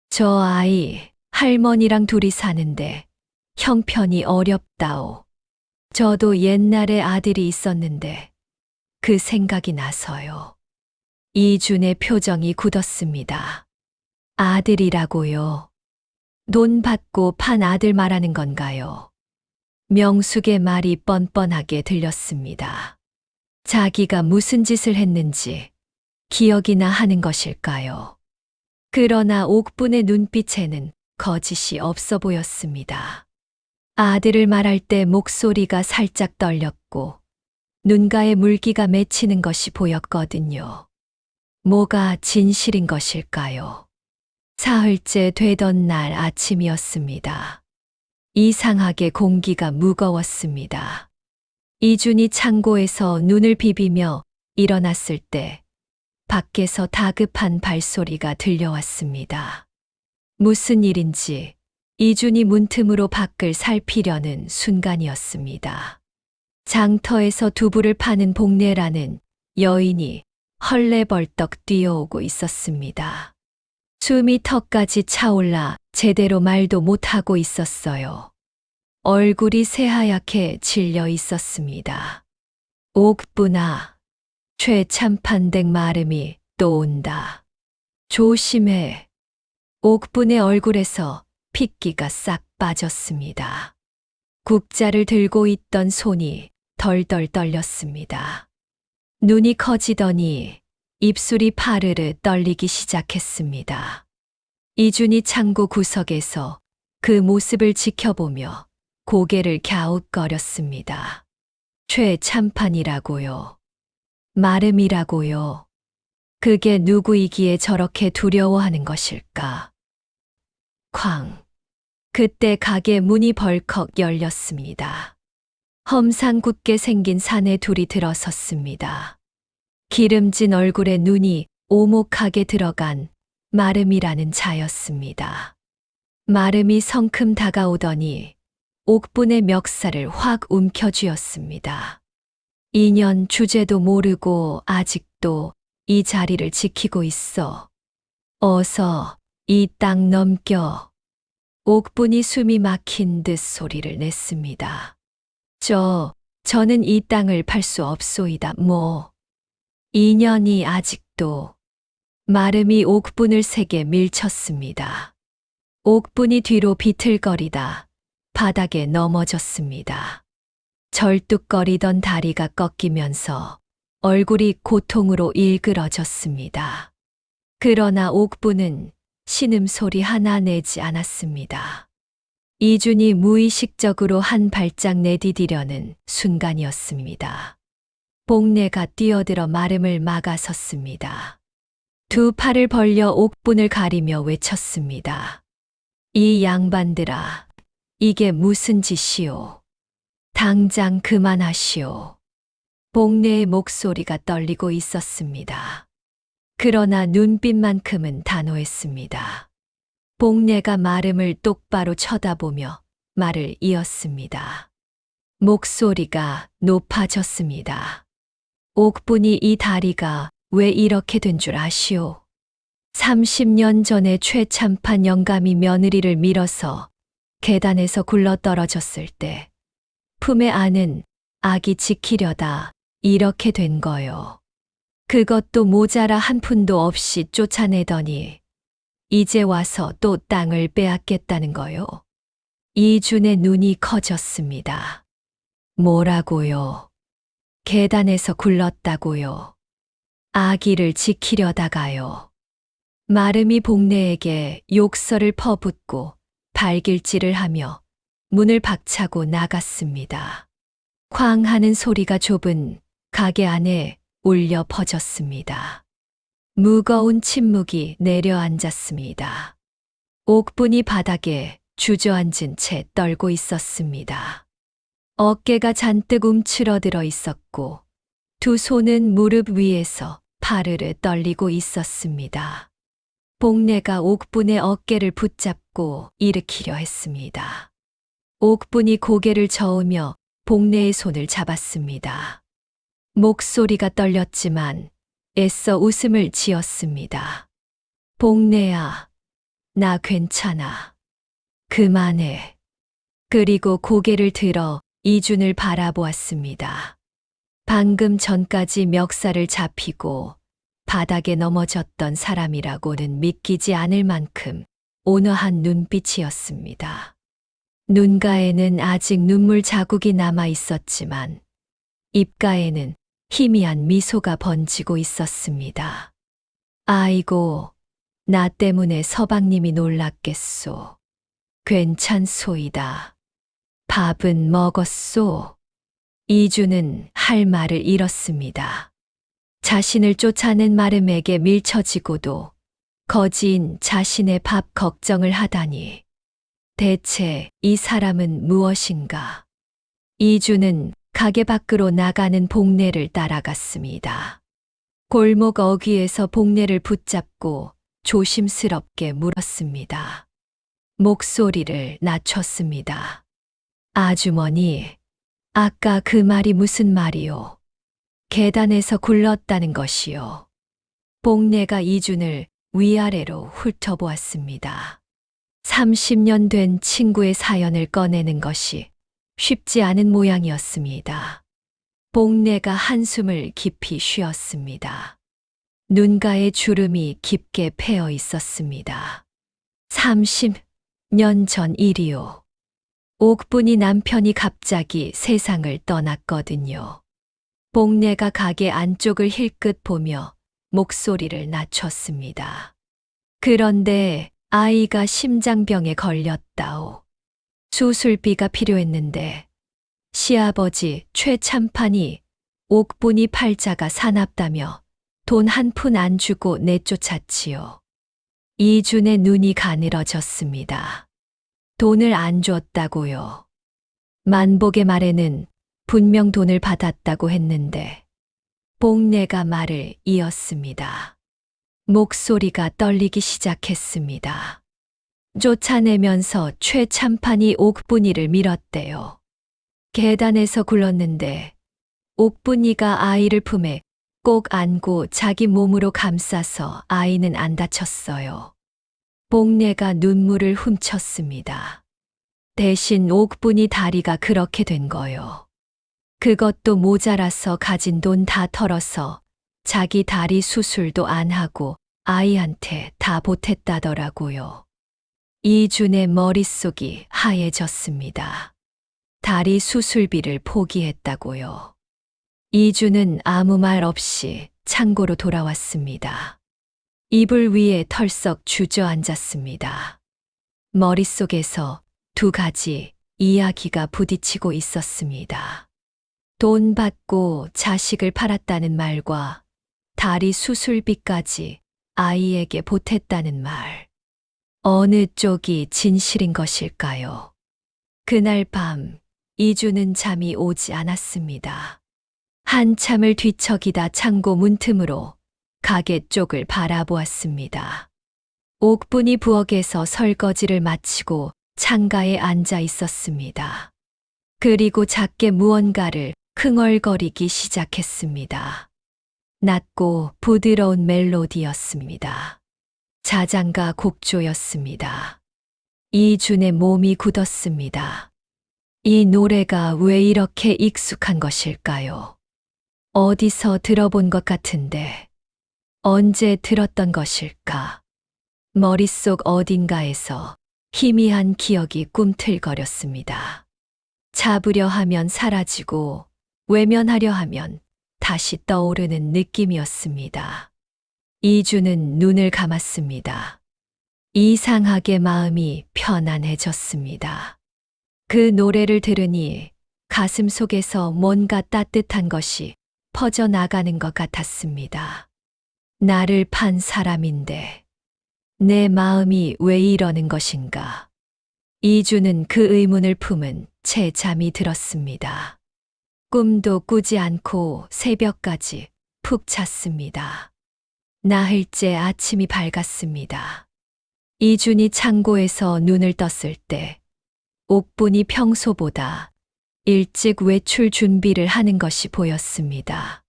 저 아이, 할머니랑 둘이 사는데 형편이 어렵다오. 저도 옛날에 아들이 있었는데 그 생각이 나서요. 이준의 표정이 굳었습니다. 아들이라고요? 돈 받고 판 아들 말하는 건가요? 명숙의 말이 뻔뻔하게 들렸습니다. 자기가 무슨 짓을 했는지 기억이나 하는 것일까요? 그러나 옥분의 눈빛에는 거짓이 없어 보였습니다. 아들을 말할 때 목소리가 살짝 떨렸고 눈가에 물기가 맺히는 것이 보였거든요. 뭐가 진실인 것일까요? 사흘째 되던 날 아침이었습니다. 이상하게 공기가 무거웠습니다. 이준이 창고에서 눈을 비비며 일어났을 때 밖에서 다급한 발소리가 들려왔습니다. 무슨 일인지 이준이 문틈으로 밖을 살피려는 순간이었습니다. 장터에서 두부를 파는 복례라는 여인이 헐레벌떡 뛰어오고 있었습니다. 숨이 턱까지 차올라 제대로 말도 못하고 있었어요. 얼굴이 새하얗게 질려 있었습니다. 옥분아, 최참판댁 마름이 또 온다. 조심해. 옥분의 얼굴에서 핏기가 싹 빠졌습니다. 국자를 들고 있던 손이 덜덜 떨렸습니다. 눈이 커지더니 입술이 파르르 떨리기 시작했습니다. 이준이 창고 구석에서 그 모습을 지켜보며 고개를 갸웃거렸습니다. 최참판이라고요. 마름이라고요. 그게 누구이기에 저렇게 두려워하는 것일까? 쾅. 그때 가게 문이 벌컥 열렸습니다. 험상궂게 생긴 사내 둘이 들어섰습니다. 기름진 얼굴에 눈이 오목하게 들어간 마름이라는 자였습니다. 마름이 성큼 다가오더니 옥분의 멱살을 확 움켜쥐었습니다. 2년 주제도 모르고 아직도 이 자리를 지키고 있어. 어서 이 땅 넘겨. 옥분이 숨이 막힌 듯 소리를 냈습니다. 저는 이 땅을 팔 수 없소이다, 뭐. 2년이 아직도. 마름이 옥분을 세게 밀쳤습니다. 옥분이 뒤로 비틀거리다 바닥에 넘어졌습니다. 절뚝거리던 다리가 꺾이면서 얼굴이 고통으로 일그러졌습니다. 그러나 옥분은 신음소리 하나 내지 않았습니다. 이준이 무의식적으로 한 발짝 내디디려는 순간이었습니다. 복례가 뛰어들어 마름을 막아섰습니다. 두 팔을 벌려 옥분을 가리며 외쳤습니다. 이 양반들아, 이게 무슨 짓이오? 당장 그만하시오. 복내의 목소리가 떨리고 있었습니다. 그러나 눈빛만큼은 단호했습니다. 복내가 마름을 똑바로 쳐다보며 말을 이었습니다. 목소리가 높아졌습니다. 옥분이 이 다리가 왜 이렇게 된 줄 아시오? 30년 전에 최참판 영감이 며느리를 밀어서 계단에서 굴러 떨어졌을 때 품에 안은 아기 지키려다 이렇게 된 거요. 그것도 모자라 한 푼도 없이 쫓아내더니 이제 와서 또 땅을 빼앗겠다는 거요. 이준의 눈이 커졌습니다. 뭐라고요? 계단에서 굴렀다고요. 아기를 지키려다가요. 마름이 복내에게 욕설을 퍼붓고 발길질을 하며 문을 박차고 나갔습니다. 쾅 하는 소리가 좁은 가게 안에 울려 퍼졌습니다. 무거운 침묵이 내려앉았습니다. 옥분이 바닥에 주저앉은 채 떨고 있었습니다. 어깨가 잔뜩 움츠러들어 있었고 두 손은 무릎 위에서 파르르 떨리고 있었습니다. 복내가 옥분의 어깨를 붙잡고 일으키려 했습니다. 옥분이 고개를 저으며 복내의 손을 잡았습니다. 목소리가 떨렸지만 애써 웃음을 지었습니다. 복내야, 나 괜찮아. 그만해. 그리고 고개를 들어 이준을 바라보았습니다. 방금 전까지 멱살을 잡히고 바닥에 넘어졌던 사람이라고는 믿기지 않을 만큼 온화한 눈빛이었습니다. 눈가에는 아직 눈물 자국이 남아 있었지만 입가에는 희미한 미소가 번지고 있었습니다. 아이고, 나 때문에 서방님이 놀랐겠소. 괜찮소이다. 밥은 먹었소. 이준은 할 말을 잃었습니다. 자신을 쫓아낸 마름에게 밀쳐지고도 거지인 자신의 밥 걱정을 하다니. 대체 이 사람은 무엇인가? 이준은 가게 밖으로 나가는 복내를 따라갔습니다. 골목 어귀에서 복내를 붙잡고 조심스럽게 물었습니다. 목소리를 낮췄습니다. 아주머니, 아까 그 말이 무슨 말이요? 계단에서 굴렀다는 것이요. 복내가 이준을 위아래로 훑어보았습니다. 30년 된 친구의 사연을 꺼내는 것이 쉽지 않은 모양이었습니다. 복내가 한숨을 깊이 쉬었습니다. 눈가에 주름이 깊게 패어 있었습니다. 30년 전 일이요. 옥분이 남편이 갑자기 세상을 떠났거든요. 복내가 가게 안쪽을 힐끗 보며 목소리를 낮췄습니다. 그런데 아이가 심장병에 걸렸다오. 수술비가 필요했는데 시아버지 최참판이 옥분이 팔자가 사납다며 돈 한 푼 안 주고 내쫓았지요. 이준의 눈이 가늘어졌습니다. 돈을 안 줬다고요. 만복의 말에는 분명 돈을 받았다고 했는데 복내가 말을 이었습니다. 목소리가 떨리기 시작했습니다. 쫓아내면서 최참판이 옥분이를 밀었대요. 계단에서 굴렀는데 옥분이가 아이를 품에 꼭 안고 자기 몸으로 감싸서 아이는 안 다쳤어요. 복내가 눈물을 훔쳤습니다. 대신 옥분이 다리가 그렇게 된 거요. 그것도 모자라서 가진 돈 다 털어서 자기 다리 수술도 안 하고 아이한테 다 보탰다더라고요. 이준의 머릿속이 하얘졌습니다. 다리 수술비를 포기했다고요. 이준은 아무 말 없이 창고로 돌아왔습니다. 이불 위에 털썩 주저앉았습니다. 머릿속에서 두 가지 이야기가 부딪히고 있었습니다. 돈 받고 자식을 팔았다는 말과 다리 수술비까지 아이에게 보탰다는 말. 어느 쪽이 진실인 것일까요? 그날 밤 이준은 잠이 오지 않았습니다. 한참을 뒤척이다 창고 문틈으로 가게 쪽을 바라보았습니다. 옥분이 부엌에서 설거지를 마치고 창가에 앉아 있었습니다. 그리고 작게 무언가를 흥얼거리기 시작했습니다. 낮고 부드러운 멜로디였습니다. 자장가 곡조였습니다. 이준의 몸이 굳었습니다. 이 노래가 왜 이렇게 익숙한 것일까요? 어디서 들어본 것 같은데 언제 들었던 것일까? 머릿속 어딘가에서 희미한 기억이 꿈틀거렸습니다. 잡으려 하면 사라지고 외면하려 하면 다시 떠오르는 느낌이었습니다. 이주는 눈을 감았습니다. 이상하게 마음이 편안해졌습니다. 그 노래를 들으니 가슴 속에서 뭔가 따뜻한 것이 퍼져나가는 것 같았습니다. 나를 판 사람인데 내 마음이 왜 이러는 것인가? 이주는 그 의문을 품은 채 잠이 들었습니다. 꿈도 꾸지 않고 새벽까지 푹 잤습니다. 나흘째 아침이 밝았습니다. 이준이 창고에서 눈을 떴을 때 옥분이 평소보다 일찍 외출 준비를 하는 것이 보였습니다.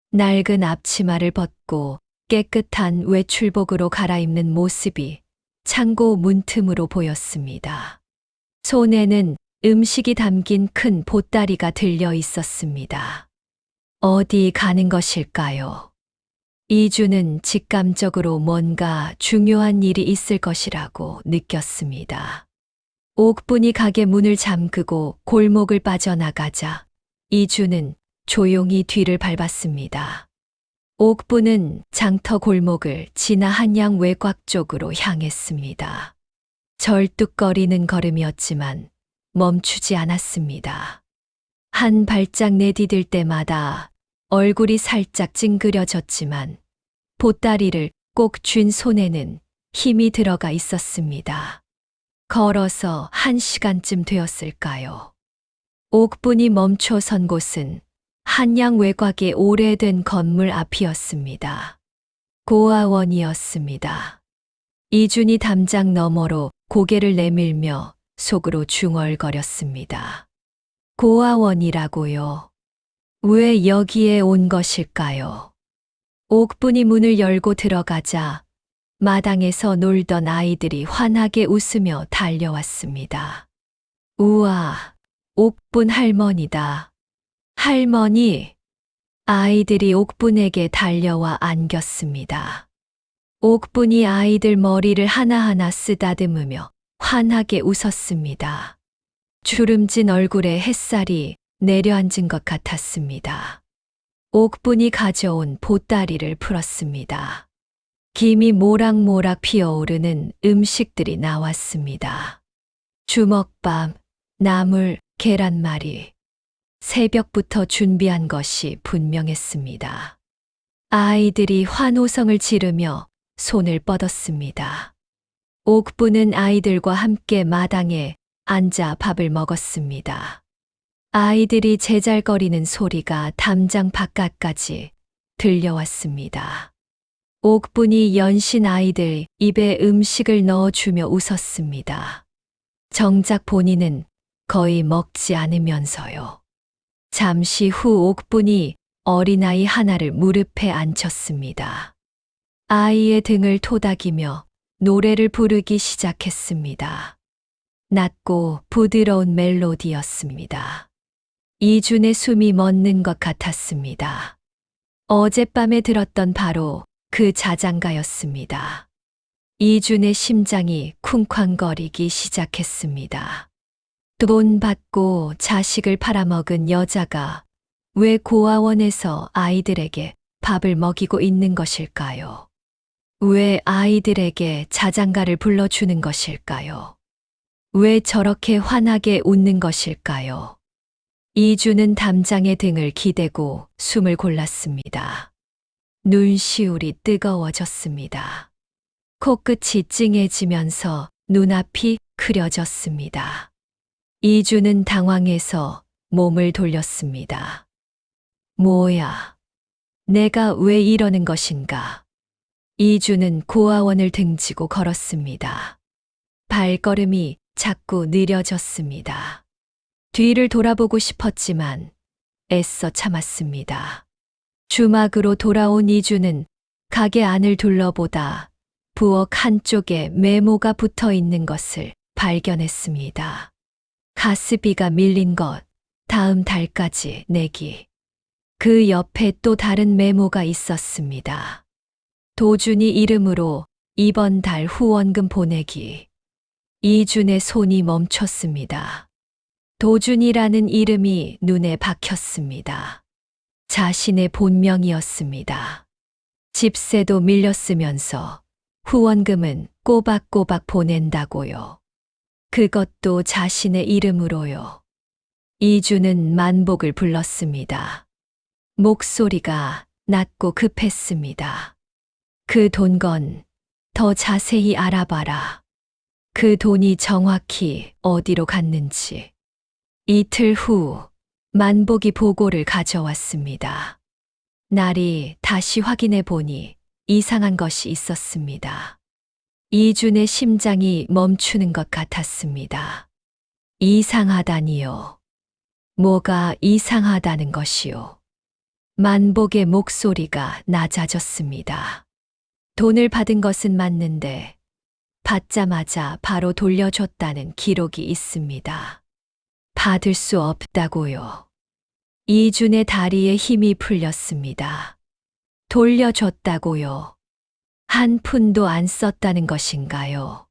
낡은 앞치마를 벗고 깨끗한 외출복으로 갈아입는 모습이 창고 문틈으로 보였습니다. 손에는 음식이 담긴 큰 보따리가 들려 있었습니다. 어디 가는 것일까요? 이주는 직감적으로 뭔가 중요한 일이 있을 것이라고 느꼈습니다. 옥분이 가게 문을 잠그고 골목을 빠져나가자 이주는 조용히 뒤를 밟았습니다. 옥분은 장터 골목을 지나 한양 외곽 쪽으로 향했습니다. 절뚝거리는 걸음이었지만 멈추지 않았습니다. 한 발짝 내디딜 때마다 얼굴이 살짝 찡그려졌지만 보따리를 꼭 쥔 손에는 힘이 들어가 있었습니다. 걸어서 1시간쯤 되었을까요? 옥분이 멈춰 선 곳은 한양 외곽의 오래된 건물 앞이었습니다. 고아원이었습니다. 이준이 담장 너머로 고개를 내밀며 속으로 중얼거렸습니다. 고아원이라고요? 왜 여기에 온 것일까요? 옥분이 문을 열고 들어가자 마당에서 놀던 아이들이 환하게 웃으며 달려왔습니다. 우와, 옥분 할머니다. 할머니! 아이들이 옥분에게 달려와 안겼습니다. 옥분이 아이들 머리를 하나하나 쓰다듬으며 환하게 웃었습니다. 주름진 얼굴에 햇살이 내려앉은 것 같았습니다. 옥분이 가져온 보따리를 풀었습니다. 김이 모락모락 피어오르는 음식들이 나왔습니다. 주먹밥, 나물, 계란말이. 새벽부터 준비한 것이 분명했습니다. 아이들이 환호성을 지르며 손을 뻗었습니다. 옥분은 아이들과 함께 마당에 앉아 밥을 먹었습니다. 아이들이 제잘거리는 소리가 담장 바깥까지 들려왔습니다. 옥분이 연신 아이들 입에 음식을 넣어주며 웃었습니다. 정작 본인은 거의 먹지 않으면서요. 잠시 후 옥분이 어린아이 하나를 무릎에 앉혔습니다. 아이의 등을 토닥이며 노래를 부르기 시작했습니다. 낮고 부드러운 멜로디였습니다. 이준의 숨이 멎는 것 같았습니다. 어젯밤에 들었던 바로 그 자장가였습니다. 이준의 심장이 쿵쾅거리기 시작했습니다. 돈 받고 자식을 팔아먹은 여자가 왜 고아원에서 아이들에게 밥을 먹이고 있는 것일까요? 왜 아이들에게 자장가를 불러주는 것일까요? 왜 저렇게 환하게 웃는 것일까요? 이주는 담장의 등을 기대고 숨을 골랐습니다. 눈시울이 뜨거워졌습니다. 코끝이 찡해지면서 눈앞이 흐려졌습니다. 이주는 당황해서 몸을 돌렸습니다. 뭐야? 내가 왜 이러는 것인가? 이주는 고아원을 등지고 걸었습니다. 발걸음이 자꾸 느려졌습니다. 뒤를 돌아보고 싶었지만 애써 참았습니다. 주막으로 돌아온 이주는 가게 안을 둘러보다 부엌 한쪽에 메모가 붙어 있는 것을 발견했습니다. 가스비가 밀린 것, 다음 달까지 내기. 그 옆에 또 다른 메모가 있었습니다. 도준이 이름으로 이번 달 후원금 보내기. 이준의 손이 멈췄습니다. 도준이라는 이름이 눈에 박혔습니다. 자신의 본명이었습니다. 집세도 밀렸으면서 후원금은 꼬박꼬박 보낸다고요. 그것도 자신의 이름으로요. 이주는 만복을 불렀습니다. 목소리가 낮고 급했습니다. 그 돈 건 더 자세히 알아봐라. 그 돈이 정확히 어디로 갔는지. 이틀 후 만복이 보고를 가져왔습니다. 날이 다시 확인해 보니 이상한 것이 있었습니다. 이준의 심장이 멈추는 것 같았습니다. 이상하다니요. 뭐가 이상하다는 것이요. 만복의 목소리가 낮아졌습니다. 돈을 받은 것은 맞는데 받자마자 바로 돌려줬다는 기록이 있습니다. 받을 수 없다고요. 이준의 다리에 힘이 풀렸습니다. 돌려줬다고요. 한 푼도 안 썼다는 것인가요?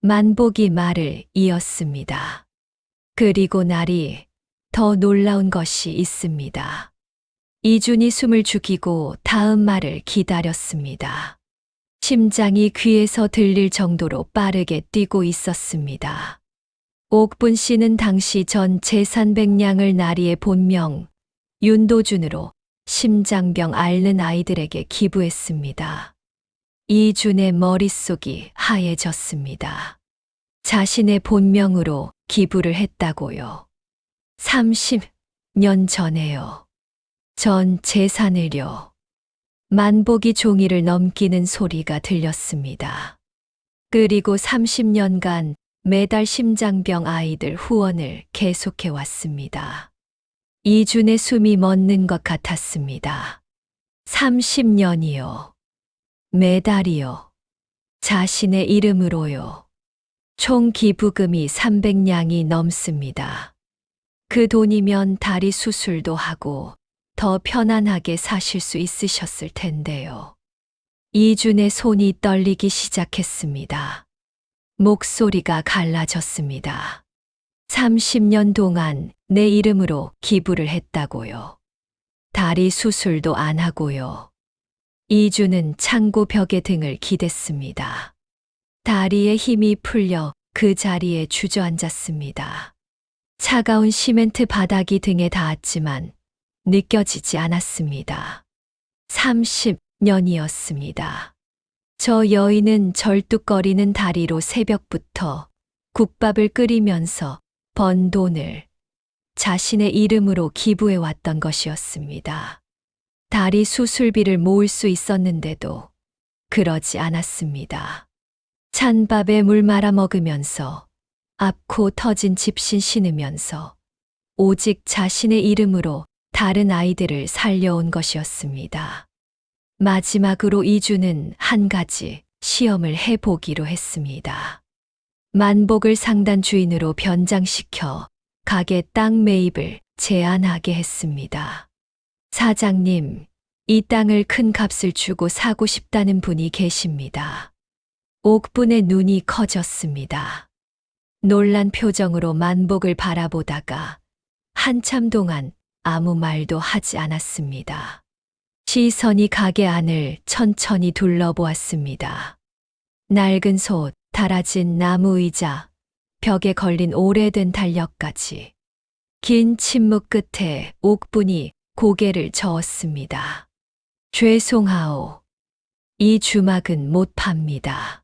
만복이 말을 이었습니다. 그리고 날이 더 놀라운 것이 있습니다. 이준이 숨을 죽이고 다음 말을 기다렸습니다. 심장이 귀에서 들릴 정도로 빠르게 뛰고 있었습니다. 옥분 씨는 당시 전 재산 100냥을 나리의 본명 윤도준으로 심장병 앓는 아이들에게 기부했습니다. 이준의 머릿속이 하얘졌습니다. 자신의 본명으로 기부를 했다고요. 30년 전에요. 전 재산을요. 만복이 종이를 넘기는 소리가 들렸습니다. 그리고 30년간 매달 심장병 아이들 후원을 계속해 왔습니다. 이준의 숨이 멎는 것 같았습니다. 30년이요. 매달이요. 자신의 이름으로요. 총 기부금이 300냥이 넘습니다. 그 돈이면 다리 수술도 하고 더 편안하게 사실 수 있으셨을 텐데요. 이준의 손이 떨리기 시작했습니다. 목소리가 갈라졌습니다. 30년 동안 내 이름으로 기부를 했다고요. 다리 수술도 안 하고요. 이준은 창고 벽에 등을 기댔습니다. 다리에 힘이 풀려 그 자리에 주저앉았습니다. 차가운 시멘트 바닥이 등에 닿았지만 느껴지지 않았습니다. 30년이었습니다. 저 여인은 절뚝거리는 다리로 새벽부터 국밥을 끓이면서 번 돈을 자신의 이름으로 기부해 왔던 것이었습니다. 다리 수술비를 모을 수 있었는데도 그러지 않았습니다. 찬밥에 물 말아 먹으면서 앓고 터진 집신 신으면서 오직 자신의 이름으로 다른 아이들을 살려온 것이었습니다. 마지막으로 이주는 한 가지 시험을 해보기로 했습니다. 만복을 상단 주인으로 변장시켜 가게 땅 매입을 제안하게 했습니다. 사장님, 이 땅을 큰 값을 주고 사고 싶다는 분이 계십니다. 옥분의 눈이 커졌습니다. 놀란 표정으로 만복을 바라보다가 한참 동안 아무 말도 하지 않았습니다. 시선이 가게 안을 천천히 둘러보았습니다. 낡은 솥, 달아진 나무 의자, 벽에 걸린 오래된 달력까지. 긴 침묵 끝에 옥분이 고개를 저었습니다. 죄송하오. 이 주막은 못 팝니다.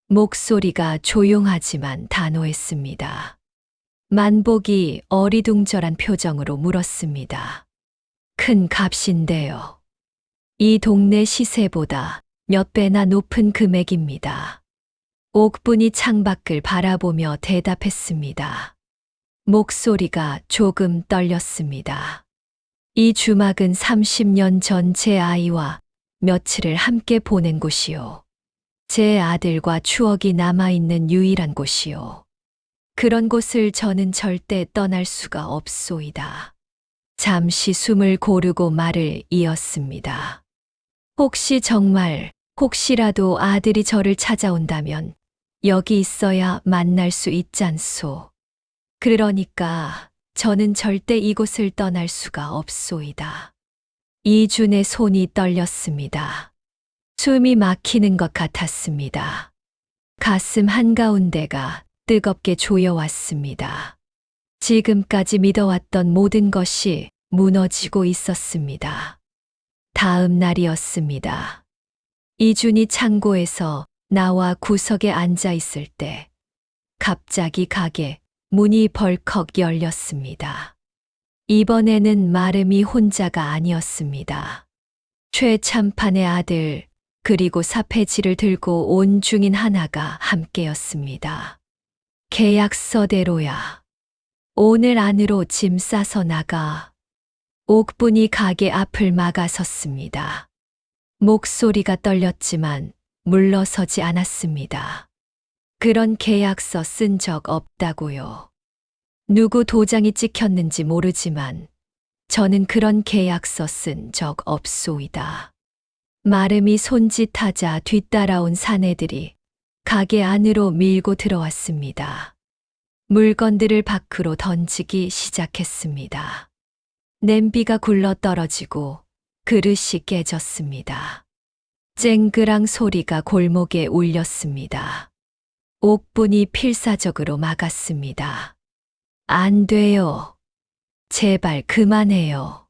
목소리가 조용하지만 단호했습니다. 만복이 어리둥절한 표정으로 물었습니다. 큰 값인데요. 이 동네 시세보다 몇 배나 높은 금액입니다. 옥분이 창밖을 바라보며 대답했습니다. 목소리가 조금 떨렸습니다. 이 주막은 30년 전 제 아이와 며칠을 함께 보낸 곳이요. 제 아들과 추억이 남아있는 유일한 곳이요. 그런 곳을 저는 절대 떠날 수가 없소이다. 잠시 숨을 고르고 말을 이었습니다. 혹시 정말, 혹시라도 아들이 저를 찾아온다면 여기 있어야 만날 수 있잖소. 그러니까 저는 절대 이곳을 떠날 수가 없소이다. 이준의 손이 떨렸습니다. 숨이 막히는 것 같았습니다. 가슴 한가운데가 뜨겁게 조여왔습니다. 지금까지 믿어왔던 모든 것이 무너지고 있었습니다. 다음 날이었습니다. 이준이 창고에서 나와 구석에 앉아 있을 때 갑자기 가게 문이 벌컥 열렸습니다. 이번에는 마름이 혼자가 아니었습니다. 최참판의 아들 그리고 사패지를 들고 온 중인 하나가 함께였습니다. 계약서대로야. 오늘 안으로 짐 싸서 나가. 옥분이 가게 앞을 막아섰습니다. 목소리가 떨렸지만 물러서지 않았습니다. 그런 계약서 쓴 적 없다고요. 누구 도장이 찍혔는지 모르지만 저는 그런 계약서 쓴 적 없소이다. 마름이 손짓하자 뒤따라온 사내들이 가게 안으로 밀고 들어왔습니다. 물건들을 밖으로 던지기 시작했습니다. 냄비가 굴러 떨어지고 그릇이 깨졌습니다. 쨍그랑 소리가 골목에 울렸습니다. 옥분이 필사적으로 막았습니다. 안 돼요. 제발 그만해요.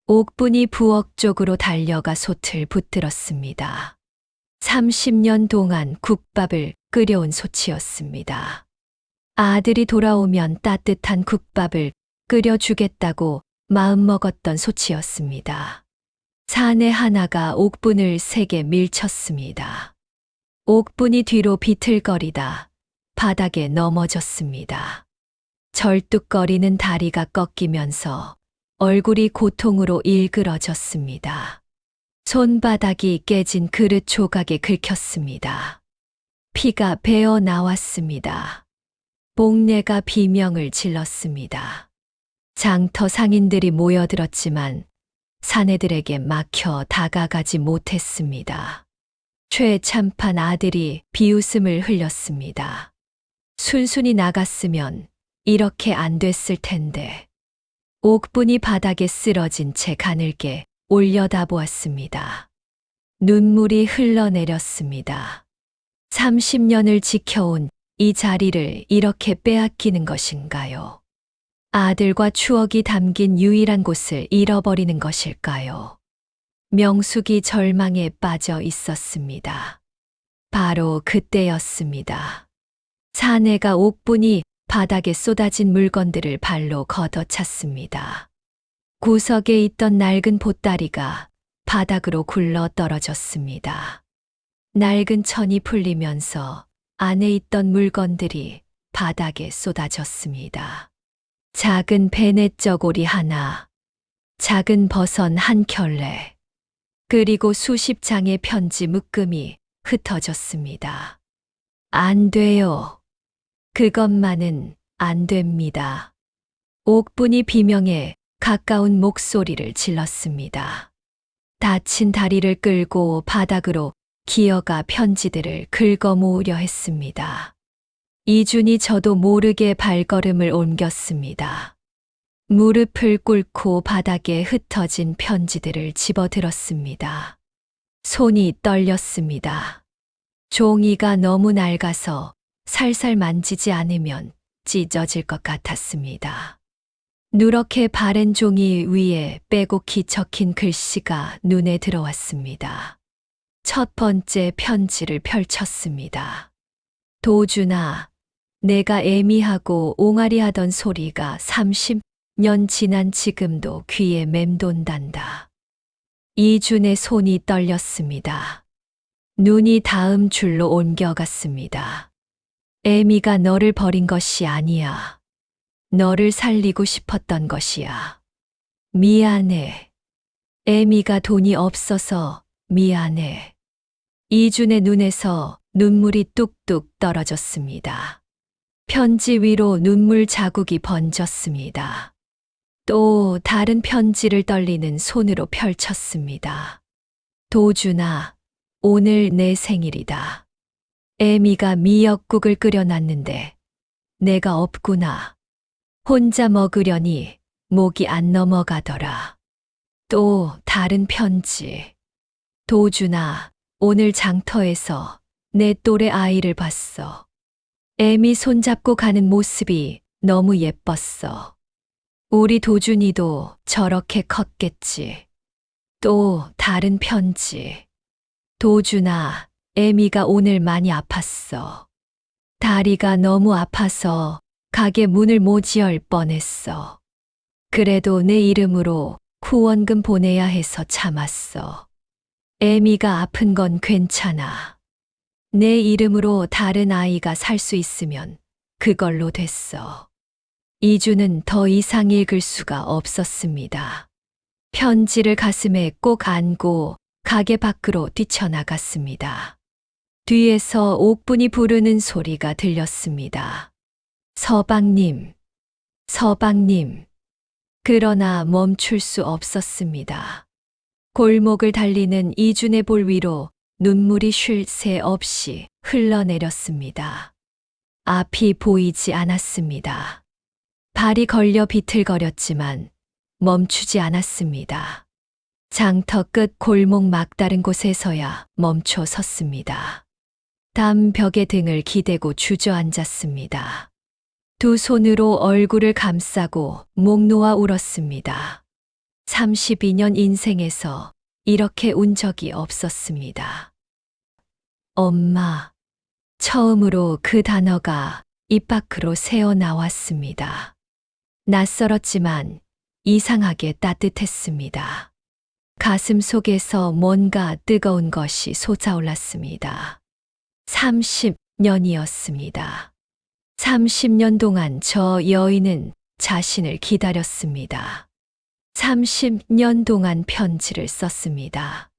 옥분이 부엌 쪽으로 달려가 솥을 붙들었습니다. 30년 동안 국밥을 끓여온 솥이었습니다. 아들이 돌아오면 따뜻한 국밥을 끓여주겠다고 마음먹었던 솥이었습니다. 사내 하나가 옥분을 세게 밀쳤습니다. 옥분이 뒤로 비틀거리다 바닥에 넘어졌습니다. 절뚝거리는 다리가 꺾이면서 얼굴이 고통으로 일그러졌습니다. 손바닥이 깨진 그릇 조각에 긁혔습니다. 피가 배어 나왔습니다. 복례가 비명을 질렀습니다. 장터 상인들이 모여들었지만 사내들에게 막혀 다가가지 못했습니다. 최참판 아들이 비웃음을 흘렸습니다. 순순히 나갔으면 이렇게 안 됐을 텐데. 옥분이 바닥에 쓰러진 채 가늘게 올려다보았습니다. 눈물이 흘러내렸습니다. 30년을 지켜온 이 자리를 이렇게 빼앗기는 것인가요? 아들과 추억이 담긴 유일한 곳을 잃어버리는 것일까요? 명숙이 절망에 빠져 있었습니다. 바로 그때였습니다. 사내가 옥분이 바닥에 쏟아진 물건들을 발로 걷어찼습니다. 구석에 있던 낡은 보따리가 바닥으로 굴러 떨어졌습니다. 낡은 천이 풀리면서 안에 있던 물건들이 바닥에 쏟아졌습니다. 작은 베넷저고리 하나, 작은 버선 한 켤레, 그리고 수십 장의 편지 묶음이 흩어졌습니다. 안 돼요. 그것만은 안 됩니다. 옥분이 비명에 가까운 목소리를 질렀습니다. 다친 다리를 끌고 바닥으로 기어가 편지들을 긁어모으려 했습니다. 이준이 저도 모르게 발걸음을 옮겼습니다. 무릎을 꿇고 바닥에 흩어진 편지들을 집어들었습니다. 손이 떨렸습니다. 종이가 너무 낡아서 살살 만지지 않으면 찢어질 것 같았습니다. 누렇게 바랜 종이 위에 빼곡히 적힌 글씨가 눈에 들어왔습니다. 첫 번째 편지를 펼쳤습니다. 도준아, 내가 애미하고 옹알이하던 소리가 년 지난 지금도 귀에 맴돈단다. 이준의 손이 떨렸습니다. 눈이 다음 줄로 옮겨갔습니다. 애미가 너를 버린 것이 아니야. 너를 살리고 싶었던 것이야. 미안해. 애미가 돈이 없어서 미안해. 이준의 눈에서 눈물이 뚝뚝 떨어졌습니다. 편지 위로 눈물 자국이 번졌습니다. 또 다른 편지를 떨리는 손으로 펼쳤습니다. 도준아, 오늘 내 생일이다. 애미가 미역국을 끓여놨는데 내가 없구나. 혼자 먹으려니 목이 안 넘어가더라. 또 다른 편지. 도준아, 오늘 장터에서 내 또래 아이를 봤어. 애미 손잡고 가는 모습이 너무 예뻤어. 우리 도준이도 저렇게 컸겠지. 또 다른 편지. 도준아, 애미가 오늘 많이 아팠어. 다리가 너무 아파서 가게 문을 못 열 뻔했어. 그래도 내 이름으로 후원금 보내야 해서 참았어. 애미가 아픈 건 괜찮아. 내 이름으로 다른 아이가 살 수 있으면 그걸로 됐어. 이주는 더 이상 읽을 수가 없었습니다. 편지를 가슴에 꼭 안고 가게 밖으로 뛰쳐나갔습니다. 뒤에서 옥분이 부르는 소리가 들렸습니다. 서방님, 서방님. 그러나 멈출 수 없었습니다. 골목을 달리는 이준의 볼 위로 눈물이 쉴 새 없이 흘러내렸습니다. 앞이 보이지 않았습니다. 발이 걸려 비틀거렸지만 멈추지 않았습니다. 장터 끝 골목 막다른 곳에서야 멈춰 섰습니다. 담벽에 등을 기대고 주저앉았습니다. 두 손으로 얼굴을 감싸고 목 놓아 울었습니다. 32년 인생에서 이렇게 운 적이 없었습니다. 엄마. 처음으로 그 단어가 입 밖으로 새어 나왔습니다. 낯설었지만 이상하게 따뜻했습니다. 가슴 속에서 뭔가 뜨거운 것이 솟아올랐습니다. 30년이었습니다. 30년 동안 저 여인은 자신을 기다렸습니다. 30년 동안 편지를 썼습니다.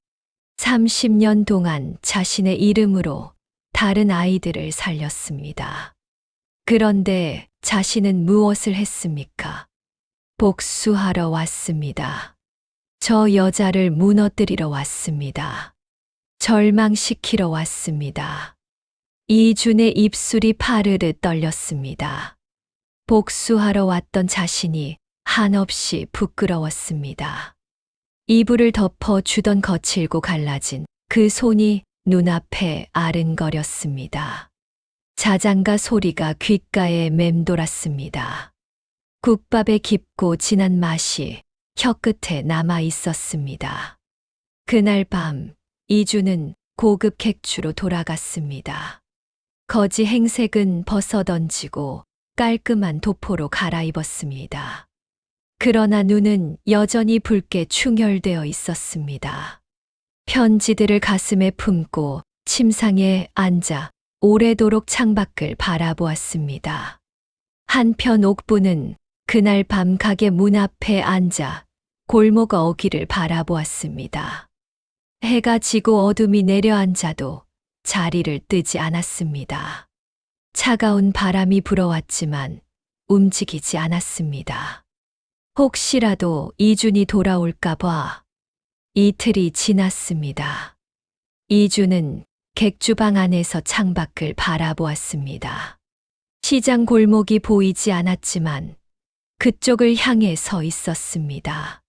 30년 동안 자신의 이름으로 다른 아이들을 살렸습니다. 그런데 자신은 무엇을 했습니까? 복수하러 왔습니다. 저 여자를 무너뜨리러 왔습니다. 절망시키러 왔습니다. 이준의 입술이 파르르 떨렸습니다. 복수하러 왔던 자신이 한없이 부끄러웠습니다. 이불을 덮어 주던 거칠고 갈라진 그 손이 눈앞에 아른거렸습니다. 자장가 소리가 귓가에 맴돌았습니다. 국밥의 깊고 진한 맛이 혀끝에 남아 있었습니다. 그날 밤 이주는 고급 객주로 돌아갔습니다. 거지 행색은 벗어던지고 깔끔한 도포로 갈아입었습니다. 그러나 눈은 여전히 붉게 충혈되어 있었습니다. 편지들을 가슴에 품고 침상에 앉아 오래도록 창밖을 바라보았습니다. 한편 옥부는 그날 밤 가게 문 앞에 앉아 골목 어귀를 바라보았습니다. 해가 지고 어둠이 내려앉아도 자리를 뜨지 않았습니다. 차가운 바람이 불어왔지만 움직이지 않았습니다. 혹시라도 이준이 돌아올까봐. 이틀이 지났습니다. 이준은 객주방 안에서 창밖을 바라보았습니다. 시장 골목이 보이지 않았지만 그쪽을 향해 서 있었습니다.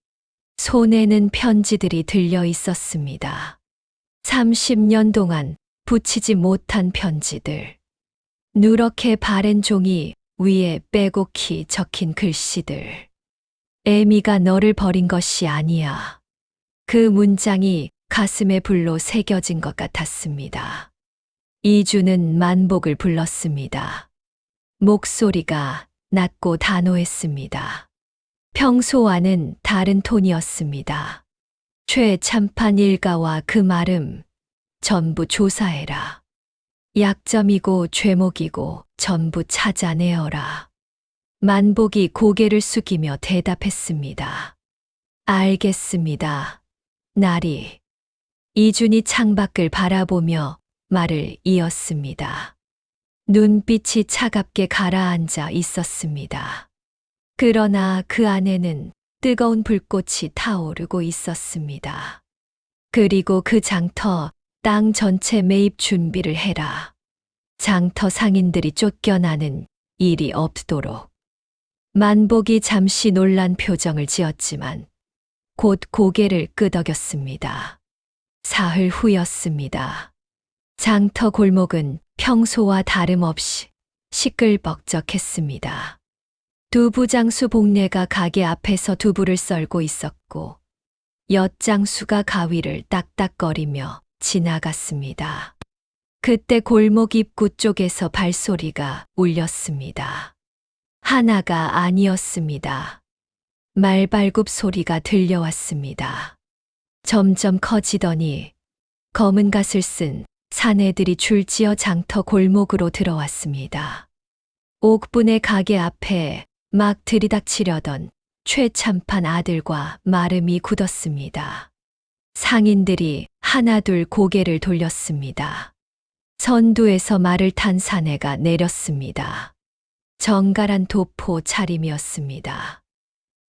손에는 편지들이 들려 있었습니다. 30년 동안 붙이지 못한 편지들. 누렇게 바랜 종이 위에 빼곡히 적힌 글씨들. 애미가 너를 버린 것이 아니야. 그 문장이 가슴에 불로 새겨진 것 같았습니다. 이주는 만복을 불렀습니다. 목소리가 낮고 단호했습니다. 평소와는 다른 톤이었습니다. 최참판 일가와 그 말음 전부 조사해라. 약점이고 죄목이고 전부 찾아내어라. 만복이 고개를 숙이며 대답했습니다. 알겠습니다. 나리. 이준이 창밖을 바라보며 말을 이었습니다. 눈빛이 차갑게 가라앉아 있었습니다. 그러나 그 안에는 뜨거운 불꽃이 타오르고 있었습니다. 그리고 그 장터, 땅 전체 매입 준비를 해라. 장터 상인들이 쫓겨나는 일이 없도록. 만복이 잠시 놀란 표정을 지었지만 곧 고개를 끄덕였습니다. 사흘 후였습니다. 장터 골목은 평소와 다름없이 시끌벅적했습니다. 두부장수 복례가 가게 앞에서 두부를 썰고 있었고 엿장수가 가위를 딱딱거리며 지나갔습니다. 그때 골목 입구 쪽에서 발소리가 울렸습니다. 하나가 아니었습니다. 말발굽 소리가 들려왔습니다. 점점 커지더니 검은 갓을 쓴 사내들이 줄지어 장터 골목으로 들어왔습니다. 옥분의 가게 앞에 막 들이닥치려던 최참판 아들과 마름이 굳었습니다. 상인들이 하나둘 고개를 돌렸습니다. 선두에서 말을 탄 사내가 내렸습니다. 정갈한 도포 차림이었습니다.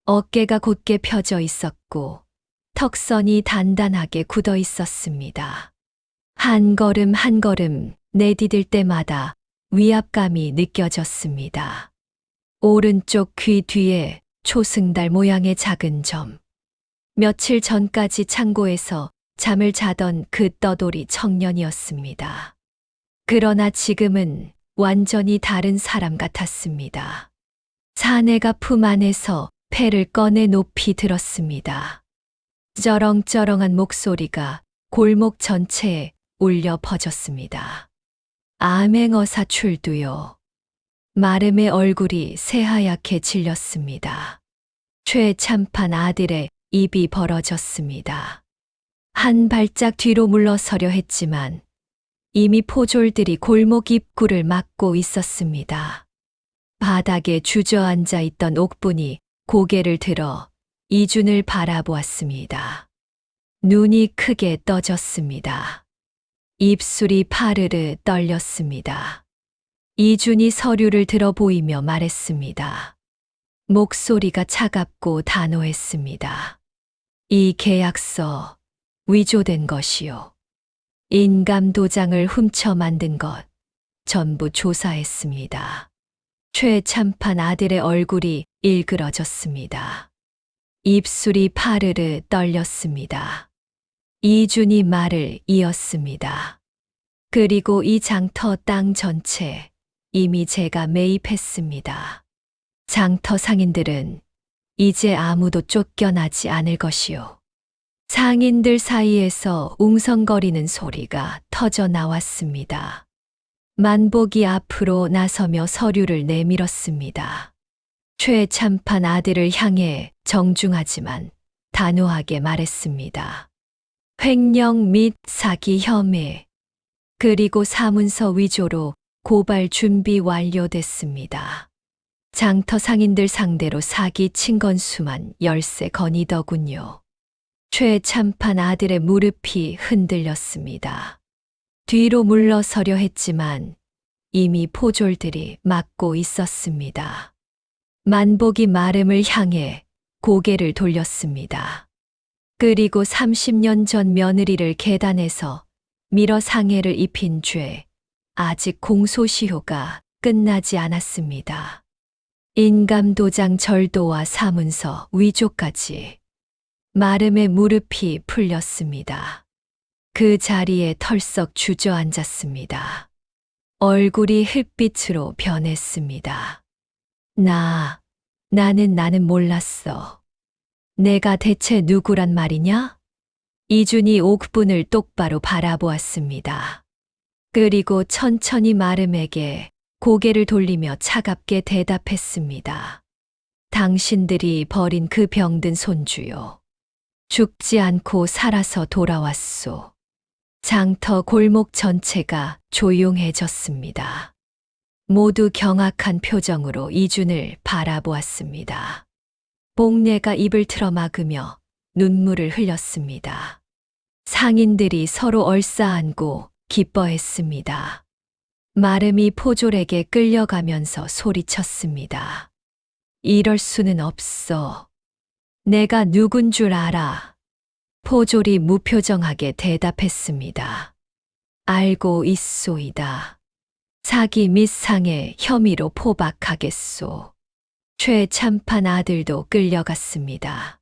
어깨가 곧게 펴져 있었고 턱선이 단단하게 굳어 있었습니다. 한 걸음 한 걸음 내디딜 때마다 위압감이 느껴졌습니다. 오른쪽 귀 뒤에 초승달 모양의 작은 점. 며칠 전까지 창고에서 잠을 자던 그 떠돌이 청년이었습니다. 그러나 지금은 완전히 다른 사람 같았습니다. 사내가 품 안에서 패를 꺼내 높이 들었습니다. 쩌렁쩌렁한 목소리가 골목 전체에 울려 퍼졌습니다. 암행어사 출두요. 마름의 얼굴이 새하얗게 질렸습니다. 최참판 아들의 입이 벌어졌습니다. 한 발짝 뒤로 물러서려 했지만 이미 포졸들이 골목 입구를 막고 있었습니다. 바닥에 주저앉아 있던 옥분이 고개를 들어 이준을 바라보았습니다. 눈이 크게 떠졌습니다. 입술이 파르르 떨렸습니다. 이준이 서류를 들어 보이며 말했습니다. 목소리가 차갑고 단호했습니다. 이 계약서 위조된 것이요. 인감도장을 훔쳐 만든 것 전부 조사했습니다. 최참판 아들의 얼굴이 일그러졌습니다. 입술이 파르르 떨렸습니다. 이준이 말을 이었습니다. 그리고 이 장터 땅 전체 이미 제가 매입했습니다. 장터 상인들은 이제 아무도 쫓겨나지 않을 것이요. 상인들 사이에서 웅성거리는 소리가 터져 나왔습니다. 만복이 앞으로 나서며 서류를 내밀었습니다. 최참판 아들을 향해 정중하지만 단호하게 말했습니다. 횡령 및 사기 혐의, 그리고 사문서 위조로 고발 준비 완료됐습니다. 장터 상인들 상대로 사기 친 건수만 13건이더군요. 최참판 아들의 무릎이 흔들렸습니다. 뒤로 물러서려 했지만 이미 포졸들이 막고 있었습니다. 만복이 마름을 향해 고개를 돌렸습니다. 그리고 30년 전 며느리를 계단에서 밀어 상해를 입힌 죄, 아직 공소시효가 끝나지 않았습니다. 인감도장 절도와 사문서 위조까지. 마름의 무릎이 풀렸습니다. 그 자리에 털썩 주저앉았습니다. 얼굴이 흙빛으로 변했습니다. 나는 몰랐어. 내가 대체 누구란 말이냐? 이준이 옥분을 똑바로 바라보았습니다. 그리고 천천히 마름에게 고개를 돌리며 차갑게 대답했습니다. 당신들이 버린 그 병든 손주요. 죽지 않고 살아서 돌아왔소. 장터 골목 전체가 조용해졌습니다. 모두 경악한 표정으로 이준을 바라보았습니다. 복례가 입을 틀어막으며 눈물을 흘렸습니다. 상인들이 서로 얼싸안고 기뻐했습니다. 마름이 포졸에게 끌려가면서 소리쳤습니다. 이럴 수는 없어. 내가 누군 줄 알아. 포졸이 무표정하게 대답했습니다. 알고 있소이다. 사기 및 상해 혐의로 포박하겠소. 최참판 아들도 끌려갔습니다.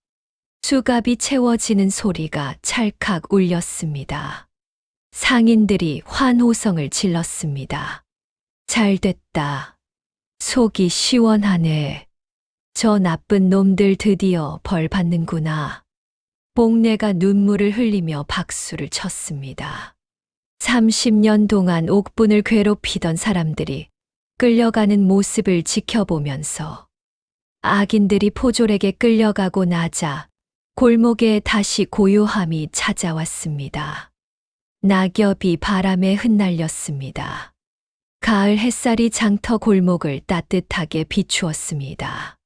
수갑이 채워지는 소리가 찰칵 울렸습니다. 상인들이 환호성을 질렀습니다. 잘됐다. 속이 시원하네. 저 나쁜 놈들 드디어 벌 받는구나. 복례가 눈물을 흘리며 박수를 쳤습니다. 30년 동안 옥분을 괴롭히던 사람들이 끌려가는 모습을 지켜보면서 악인들이 포졸에게 끌려가고 나자 골목에 다시 고요함이 찾아왔습니다. 낙엽이 바람에 흩날렸습니다. 가을 햇살이 장터 골목을 따뜻하게 비추었습니다.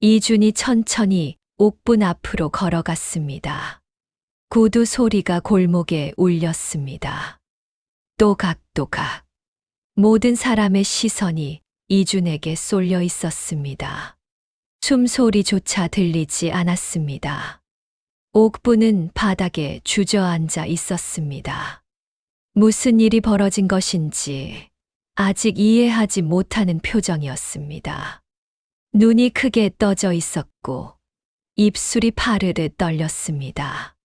이준이 천천히 옥분 앞으로 걸어갔습니다. 구두 소리가 골목에 울렸습니다. 또각또각. 모든 사람의 시선이 이준에게 쏠려 있었습니다. 숨소리조차 들리지 않았습니다. 옥분은 바닥에 주저앉아 있었습니다. 무슨 일이 벌어진 것인지 아직 이해하지 못하는 표정이었습니다. 눈이 크게 떠져 있었고 입술이 파르르 떨렸습니다.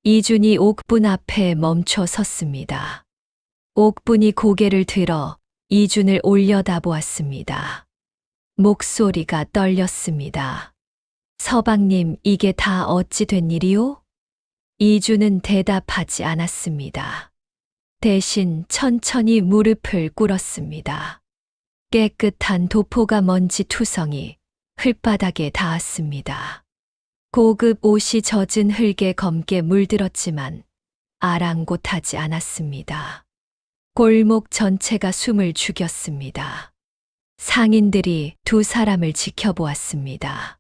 이준이 옥분 앞에 멈춰 섰습니다. 옥분이 고개를 들어 이준을 올려다보았습니다. 목소리가 떨렸습니다. 서방님, 이게 다 어찌 된 일이오? 이준은 대답하지 않았습니다. 대신 천천히 무릎을 꿇었습니다. 깨끗한 도포가 먼지 투성이 흙바닥에 닿았습니다. 고급 옷이 젖은 흙에 검게 물들었지만 아랑곳하지 않았습니다. 골목 전체가 숨을 죽였습니다. 상인들이 두 사람을 지켜보았습니다.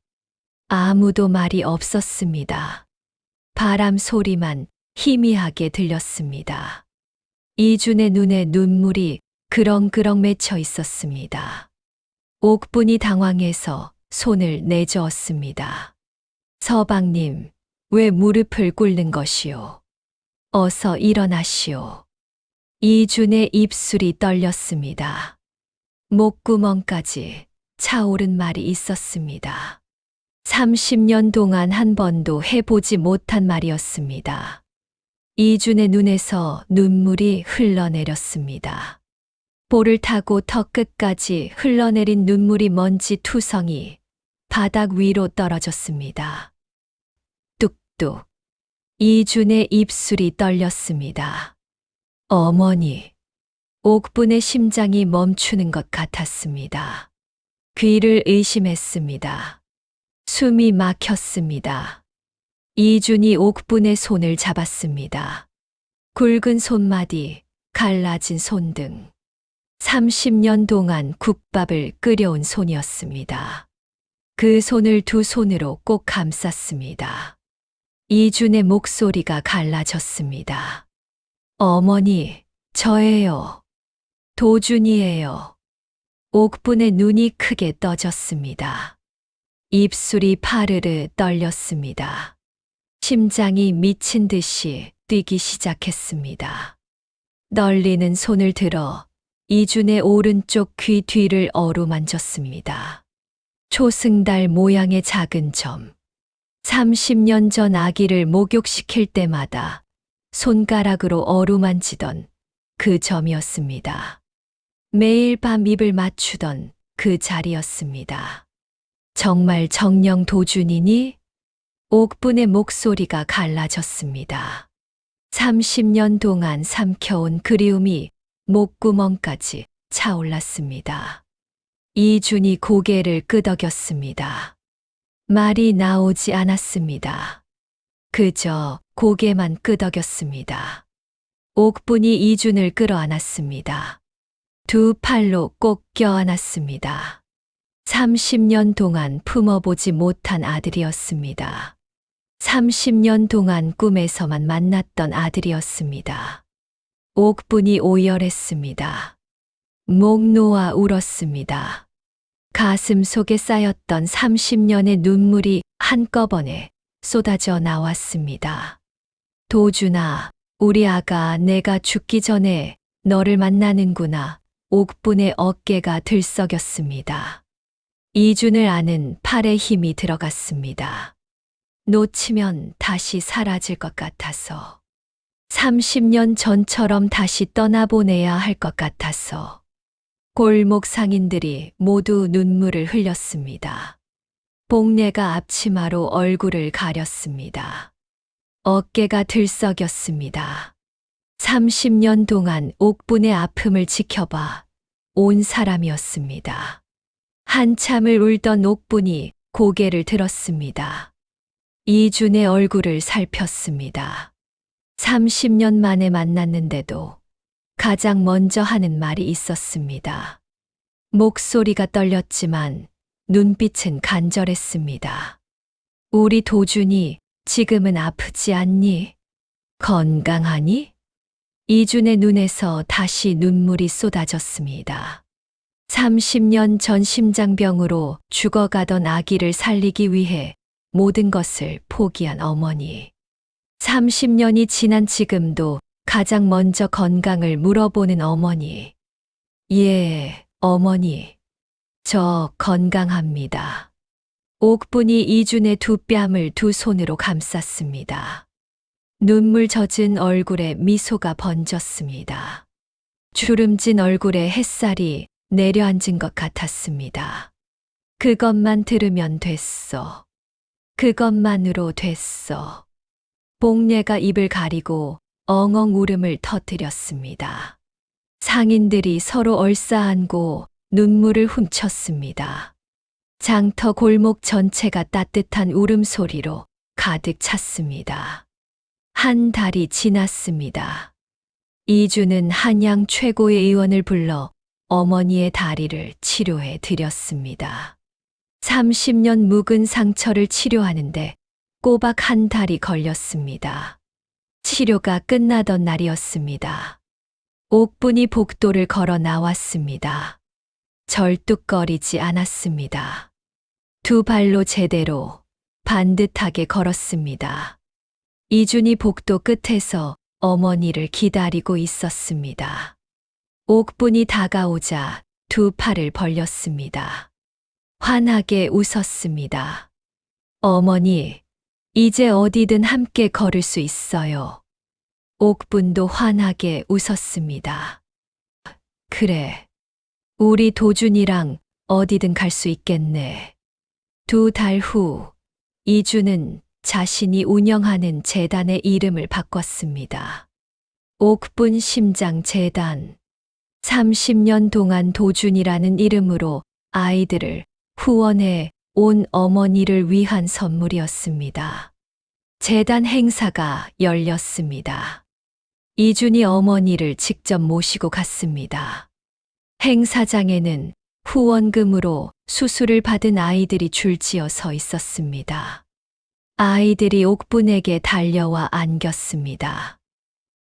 아무도 말이 없었습니다. 바람 소리만 희미하게 들렸습니다. 이준의 눈에 눈물이 그렁그렁 맺혀 있었습니다. 옥분이 당황해서 손을 내저었습니다. 서방님, 왜 무릎을 꿇는 것이오? 어서 일어나시오. 이준의 입술이 떨렸습니다. 목구멍까지 차오른 말이 있었습니다. 30년 동안 한 번도 해보지 못한 말이었습니다. 이준의 눈에서 눈물이 흘러내렸습니다. 볼을 타고 턱 끝까지 흘러내린 눈물이 먼지 투성이 바닥 위로 떨어졌습니다. 뚝뚝. 이준의 입술이 떨렸습니다. 어머니. 옥분의 심장이 멈추는 것 같았습니다. 귀를 의심했습니다. 숨이 막혔습니다. 이준이 옥분의 손을 잡았습니다. 굵은 손마디, 갈라진 손등. 30년 동안 국밥을 끓여온 손이었습니다. 그 손을 두 손으로 꼭 감쌌습니다. 이준의 목소리가 갈라졌습니다. 어머니, 저예요. 도준이에요. 옥분의 눈이 크게 떠졌습니다. 입술이 파르르 떨렸습니다. 심장이 미친 듯이 뛰기 시작했습니다. 떨리는 손을 들어 이준의 오른쪽 귀 뒤를 어루만졌습니다. 초승달 모양의 작은 점. 30년 전 아기를 목욕시킬 때마다 손가락으로 어루만지던 그 점이었습니다. 매일 밤 입을 맞추던 그 자리였습니다. 정말 정령 도준이니? 옥분의 목소리가 갈라졌습니다. 30년 동안 삼켜온 그리움이 목구멍까지 차올랐습니다. 이준이 고개를 끄덕였습니다. 말이 나오지 않았습니다. 그저 고개만 끄덕였습니다. 옥분이 이준을 끌어안았습니다. 두 팔로 꼭 껴안았습니다. 30년 동안 품어보지 못한 아들이었습니다. 30년 동안 꿈에서만 만났던 아들이었습니다. 옥분이 오열했습니다. 목 놓아 울었습니다. 가슴 속에 쌓였던 30년의 눈물이 한꺼번에 쏟아져 나왔습니다. 도준아, 우리 아가 내가 죽기 전에 너를 만나는구나. 옥분의 어깨가 들썩였습니다. 이준을 아는 팔에 힘이 들어갔습니다. 놓치면 다시 사라질 것 같아서. 30년 전처럼 다시 떠나보내야 할 것 같아서. 골목 상인들이 모두 눈물을 흘렸습니다. 복례가 앞치마로 얼굴을 가렸습니다. 어깨가 들썩였습니다. 30년 동안 옥분의 아픔을 지켜봐 온 사람이었습니다. 한참을 울던 옥분이 고개를 들었습니다. 이준의 얼굴을 살폈습니다. 30년 만에 만났는데도 가장 먼저 하는 말이 있었습니다. 목소리가 떨렸지만 눈빛은 간절했습니다. 우리 도준이 지금은 아프지 않니? 건강하니? 이준의 눈에서 다시 눈물이 쏟아졌습니다. 30년 전 심장병으로 죽어가던 아기를 살리기 위해 모든 것을 포기한 어머니. 30년이 지난 지금도 가장 먼저 건강을 물어보는 어머니. 예, 어머니. 저 건강합니다. 옥분이 이준의 두 뺨을 두 손으로 감쌌습니다. 눈물 젖은 얼굴에 미소가 번졌습니다. 주름진 얼굴에 햇살이 내려앉은 것 같았습니다. 그것만 들으면 됐어. 그것만으로 됐어. 복례가 입을 가리고 엉엉 울음을 터뜨렸습니다. 상인들이 서로 얼싸안고 눈물을 훔쳤습니다. 장터 골목 전체가 따뜻한 울음소리로 가득 찼습니다. 한 달이 지났습니다. 이준은 한양 최고의 의원을 불러 어머니의 다리를 치료해 드렸습니다. 30년 묵은 상처를 치료하는데 꼬박 한 달이 걸렸습니다. 치료가 끝나던 날이었습니다. 옥분이 복도를 걸어 나왔습니다. 절뚝거리지 않았습니다. 두 발로 제대로 반듯하게 걸었습니다. 이준이 복도 끝에서 어머니를 기다리고 있었습니다. 옥분이 다가오자 두 팔을 벌렸습니다. 환하게 웃었습니다. 어머니, 이제 어디든 함께 걸을 수 있어요. 옥분도 환하게 웃었습니다. 그래, 우리 도준이랑 어디든 갈 수 있겠네. 두 달 후, 이준은 자신이 운영하는 재단의 이름을 바꿨습니다. 옥분 심장 재단. 30년 동안 도준이라는 이름으로 아이들을 후원해 온 어머니를 위한 선물이었습니다. 재단 행사가 열렸습니다. 이준이 어머니를 직접 모시고 갔습니다. 행사장에는 후원금으로 수술을 받은 아이들이 줄지어 서 있었습니다. 아이들이 옥분에게 달려와 안겼습니다.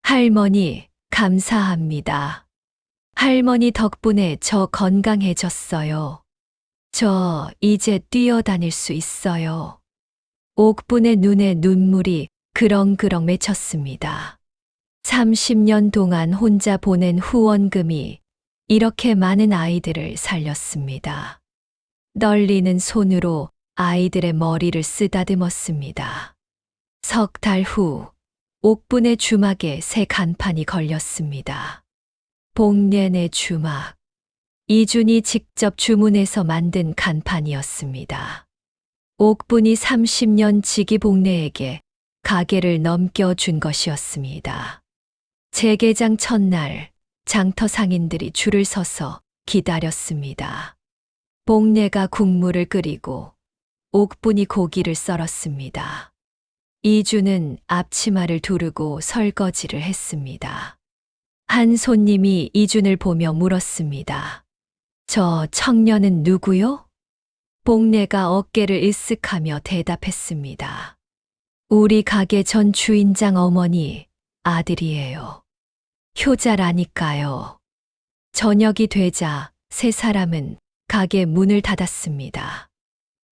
할머니, 감사합니다. 할머니 덕분에 저 건강해졌어요. 저 이제 뛰어다닐 수 있어요. 옥분의 눈에 눈물이 그렁그렁 맺혔습니다. 30년 동안 혼자 보낸 후원금이 이렇게 많은 아이들을 살렸습니다. 떨리는 손으로 아이들의 머리를 쓰다듬었습니다. 석 달 후, 옥분의 주막에 새 간판이 걸렸습니다. 복례의 주막. 이준이 직접 주문해서 만든 간판이었습니다. 옥분이 30년 지기 복례에게 가게를 넘겨준 것이었습니다. 재개장 첫날 장터 상인들이 줄을 서서 기다렸습니다. 복례가 국물을 끓이고 옥분이 고기를 썰었습니다. 이주는 앞치마를 두르고 설거지를 했습니다. 한 손님이 이준을 보며 물었습니다. 저 청년은 누구요? 복례가 어깨를 으쓱하며 대답했습니다. 우리 가게 전 주인장 어머니 아들이에요. 효자라니까요. 저녁이 되자 세 사람은 가게 문을 닫았습니다.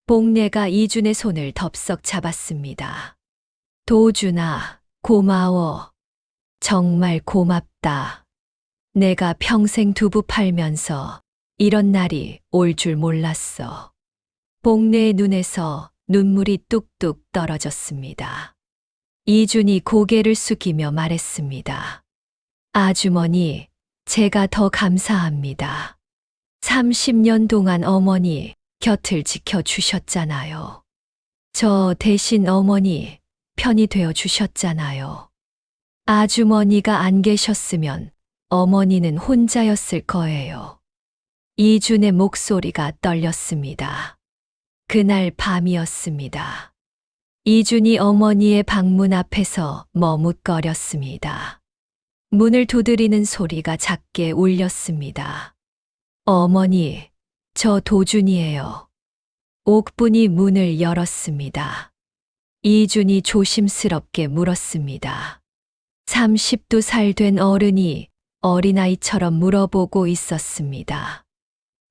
복례가 이준의 손을 덥석 잡았습니다. 도준아, 고마워. 정말 고맙다. 내가 평생 두부 팔면서 이런 날이 올 줄 몰랐어. 복례의 눈에서 눈물이 뚝뚝 떨어졌습니다. 이준이 고개를 숙이며 말했습니다. 아주머니, 제가 더 감사합니다. 30년 동안 어머니 곁을 지켜주셨잖아요. 저 대신 어머니 편이 되어 주셨잖아요. 아주머니가 안 계셨으면 어머니는 혼자였을 거예요. 이준의 목소리가 떨렸습니다. 그날 밤이었습니다. 이준이 어머니의 방문 앞에서 머뭇거렸습니다. 문을 두드리는 소리가 작게 울렸습니다. 어머니, 저 도준이에요. 옥분이 문을 열었습니다. 이준이 조심스럽게 물었습니다. 30두 된 어른이 어린아이처럼 물어보고 있었습니다.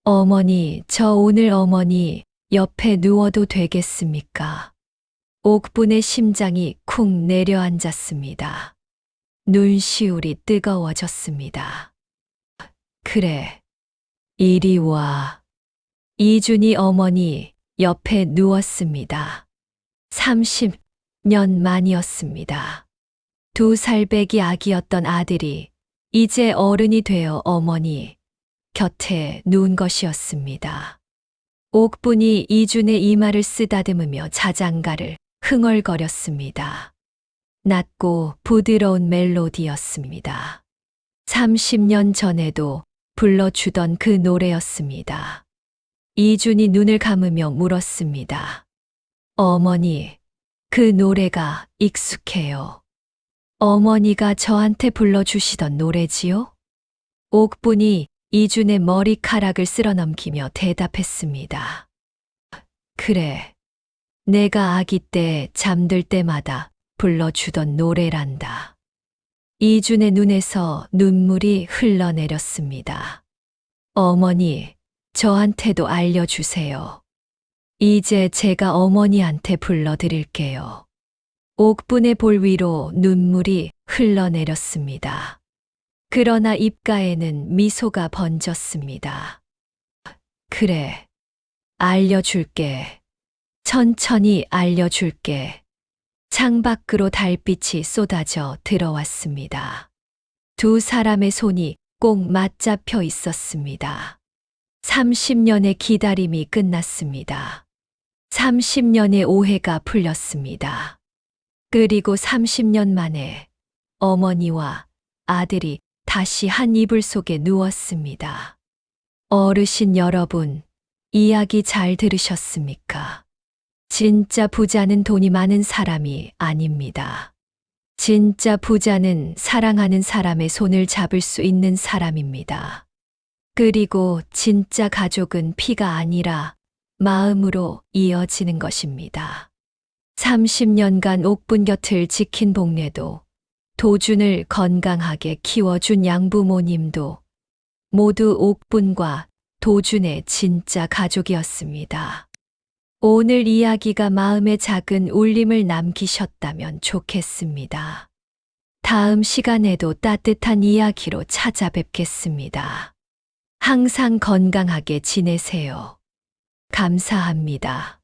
어머니, 저 오늘 어머니 옆에 누워도 되겠습니까? 옥분의 심장이 쿵 내려앉았습니다. 눈시울이 뜨거워졌습니다. 그래, 이리 와. 이준이 어머니 옆에 누웠습니다. 30년 만이었습니다. 2살배기 아기였던 아들이 이제 어른이 되어 어머니 곁에 누운 것이었습니다. 옥분이 이준의 이마를 쓰다듬으며 자장가를 흥얼거렸습니다. 낮고 부드러운 멜로디였습니다. 30년 전에도 불러주던 그 노래였습니다. 이준이 눈을 감으며 물었습니다. 어머니, 그 노래가 익숙해요. 어머니가 저한테 불러주시던 노래지요? 옥분이 이준의 머리카락을 쓸어넘기며 대답했습니다. 그래, 내가 아기 때 잠들 때마다 불러주던 노래란다. 이준의 눈에서 눈물이 흘러내렸습니다. 어머니, 저한테도 알려주세요. 이제 제가 어머니한테 불러드릴게요. 옥분의 볼 위로 눈물이 흘러내렸습니다. 그러나 입가에는 미소가 번졌습니다. 그래, 알려줄게. 천천히 알려줄게. 창밖으로 달빛이 쏟아져 들어왔습니다. 2 사람의 손이 꼭 맞잡혀 있었습니다. 30년의 기다림이 끝났습니다. 30년의 오해가 풀렸습니다. 그리고 30년 만에 어머니와 아들이 다시 한 이불 속에 누웠습니다. 어르신 여러분, 이야기 잘 들으셨습니까? 진짜 부자는 돈이 많은 사람이 아닙니다. 진짜 부자는 사랑하는 사람의 손을 잡을 수 있는 사람입니다. 그리고 진짜 가족은 피가 아니라 마음으로 이어지는 것입니다. 30년간 옥분 곁을 지킨 복례도, 도준을 건강하게 키워준 양부모님도 모두 옥분과 도준의 진짜 가족이었습니다. 오늘 이야기가 마음에 작은 울림을 남기셨다면 좋겠습니다. 다음 시간에도 따뜻한 이야기로 찾아뵙겠습니다. 항상 건강하게 지내세요. 감사합니다.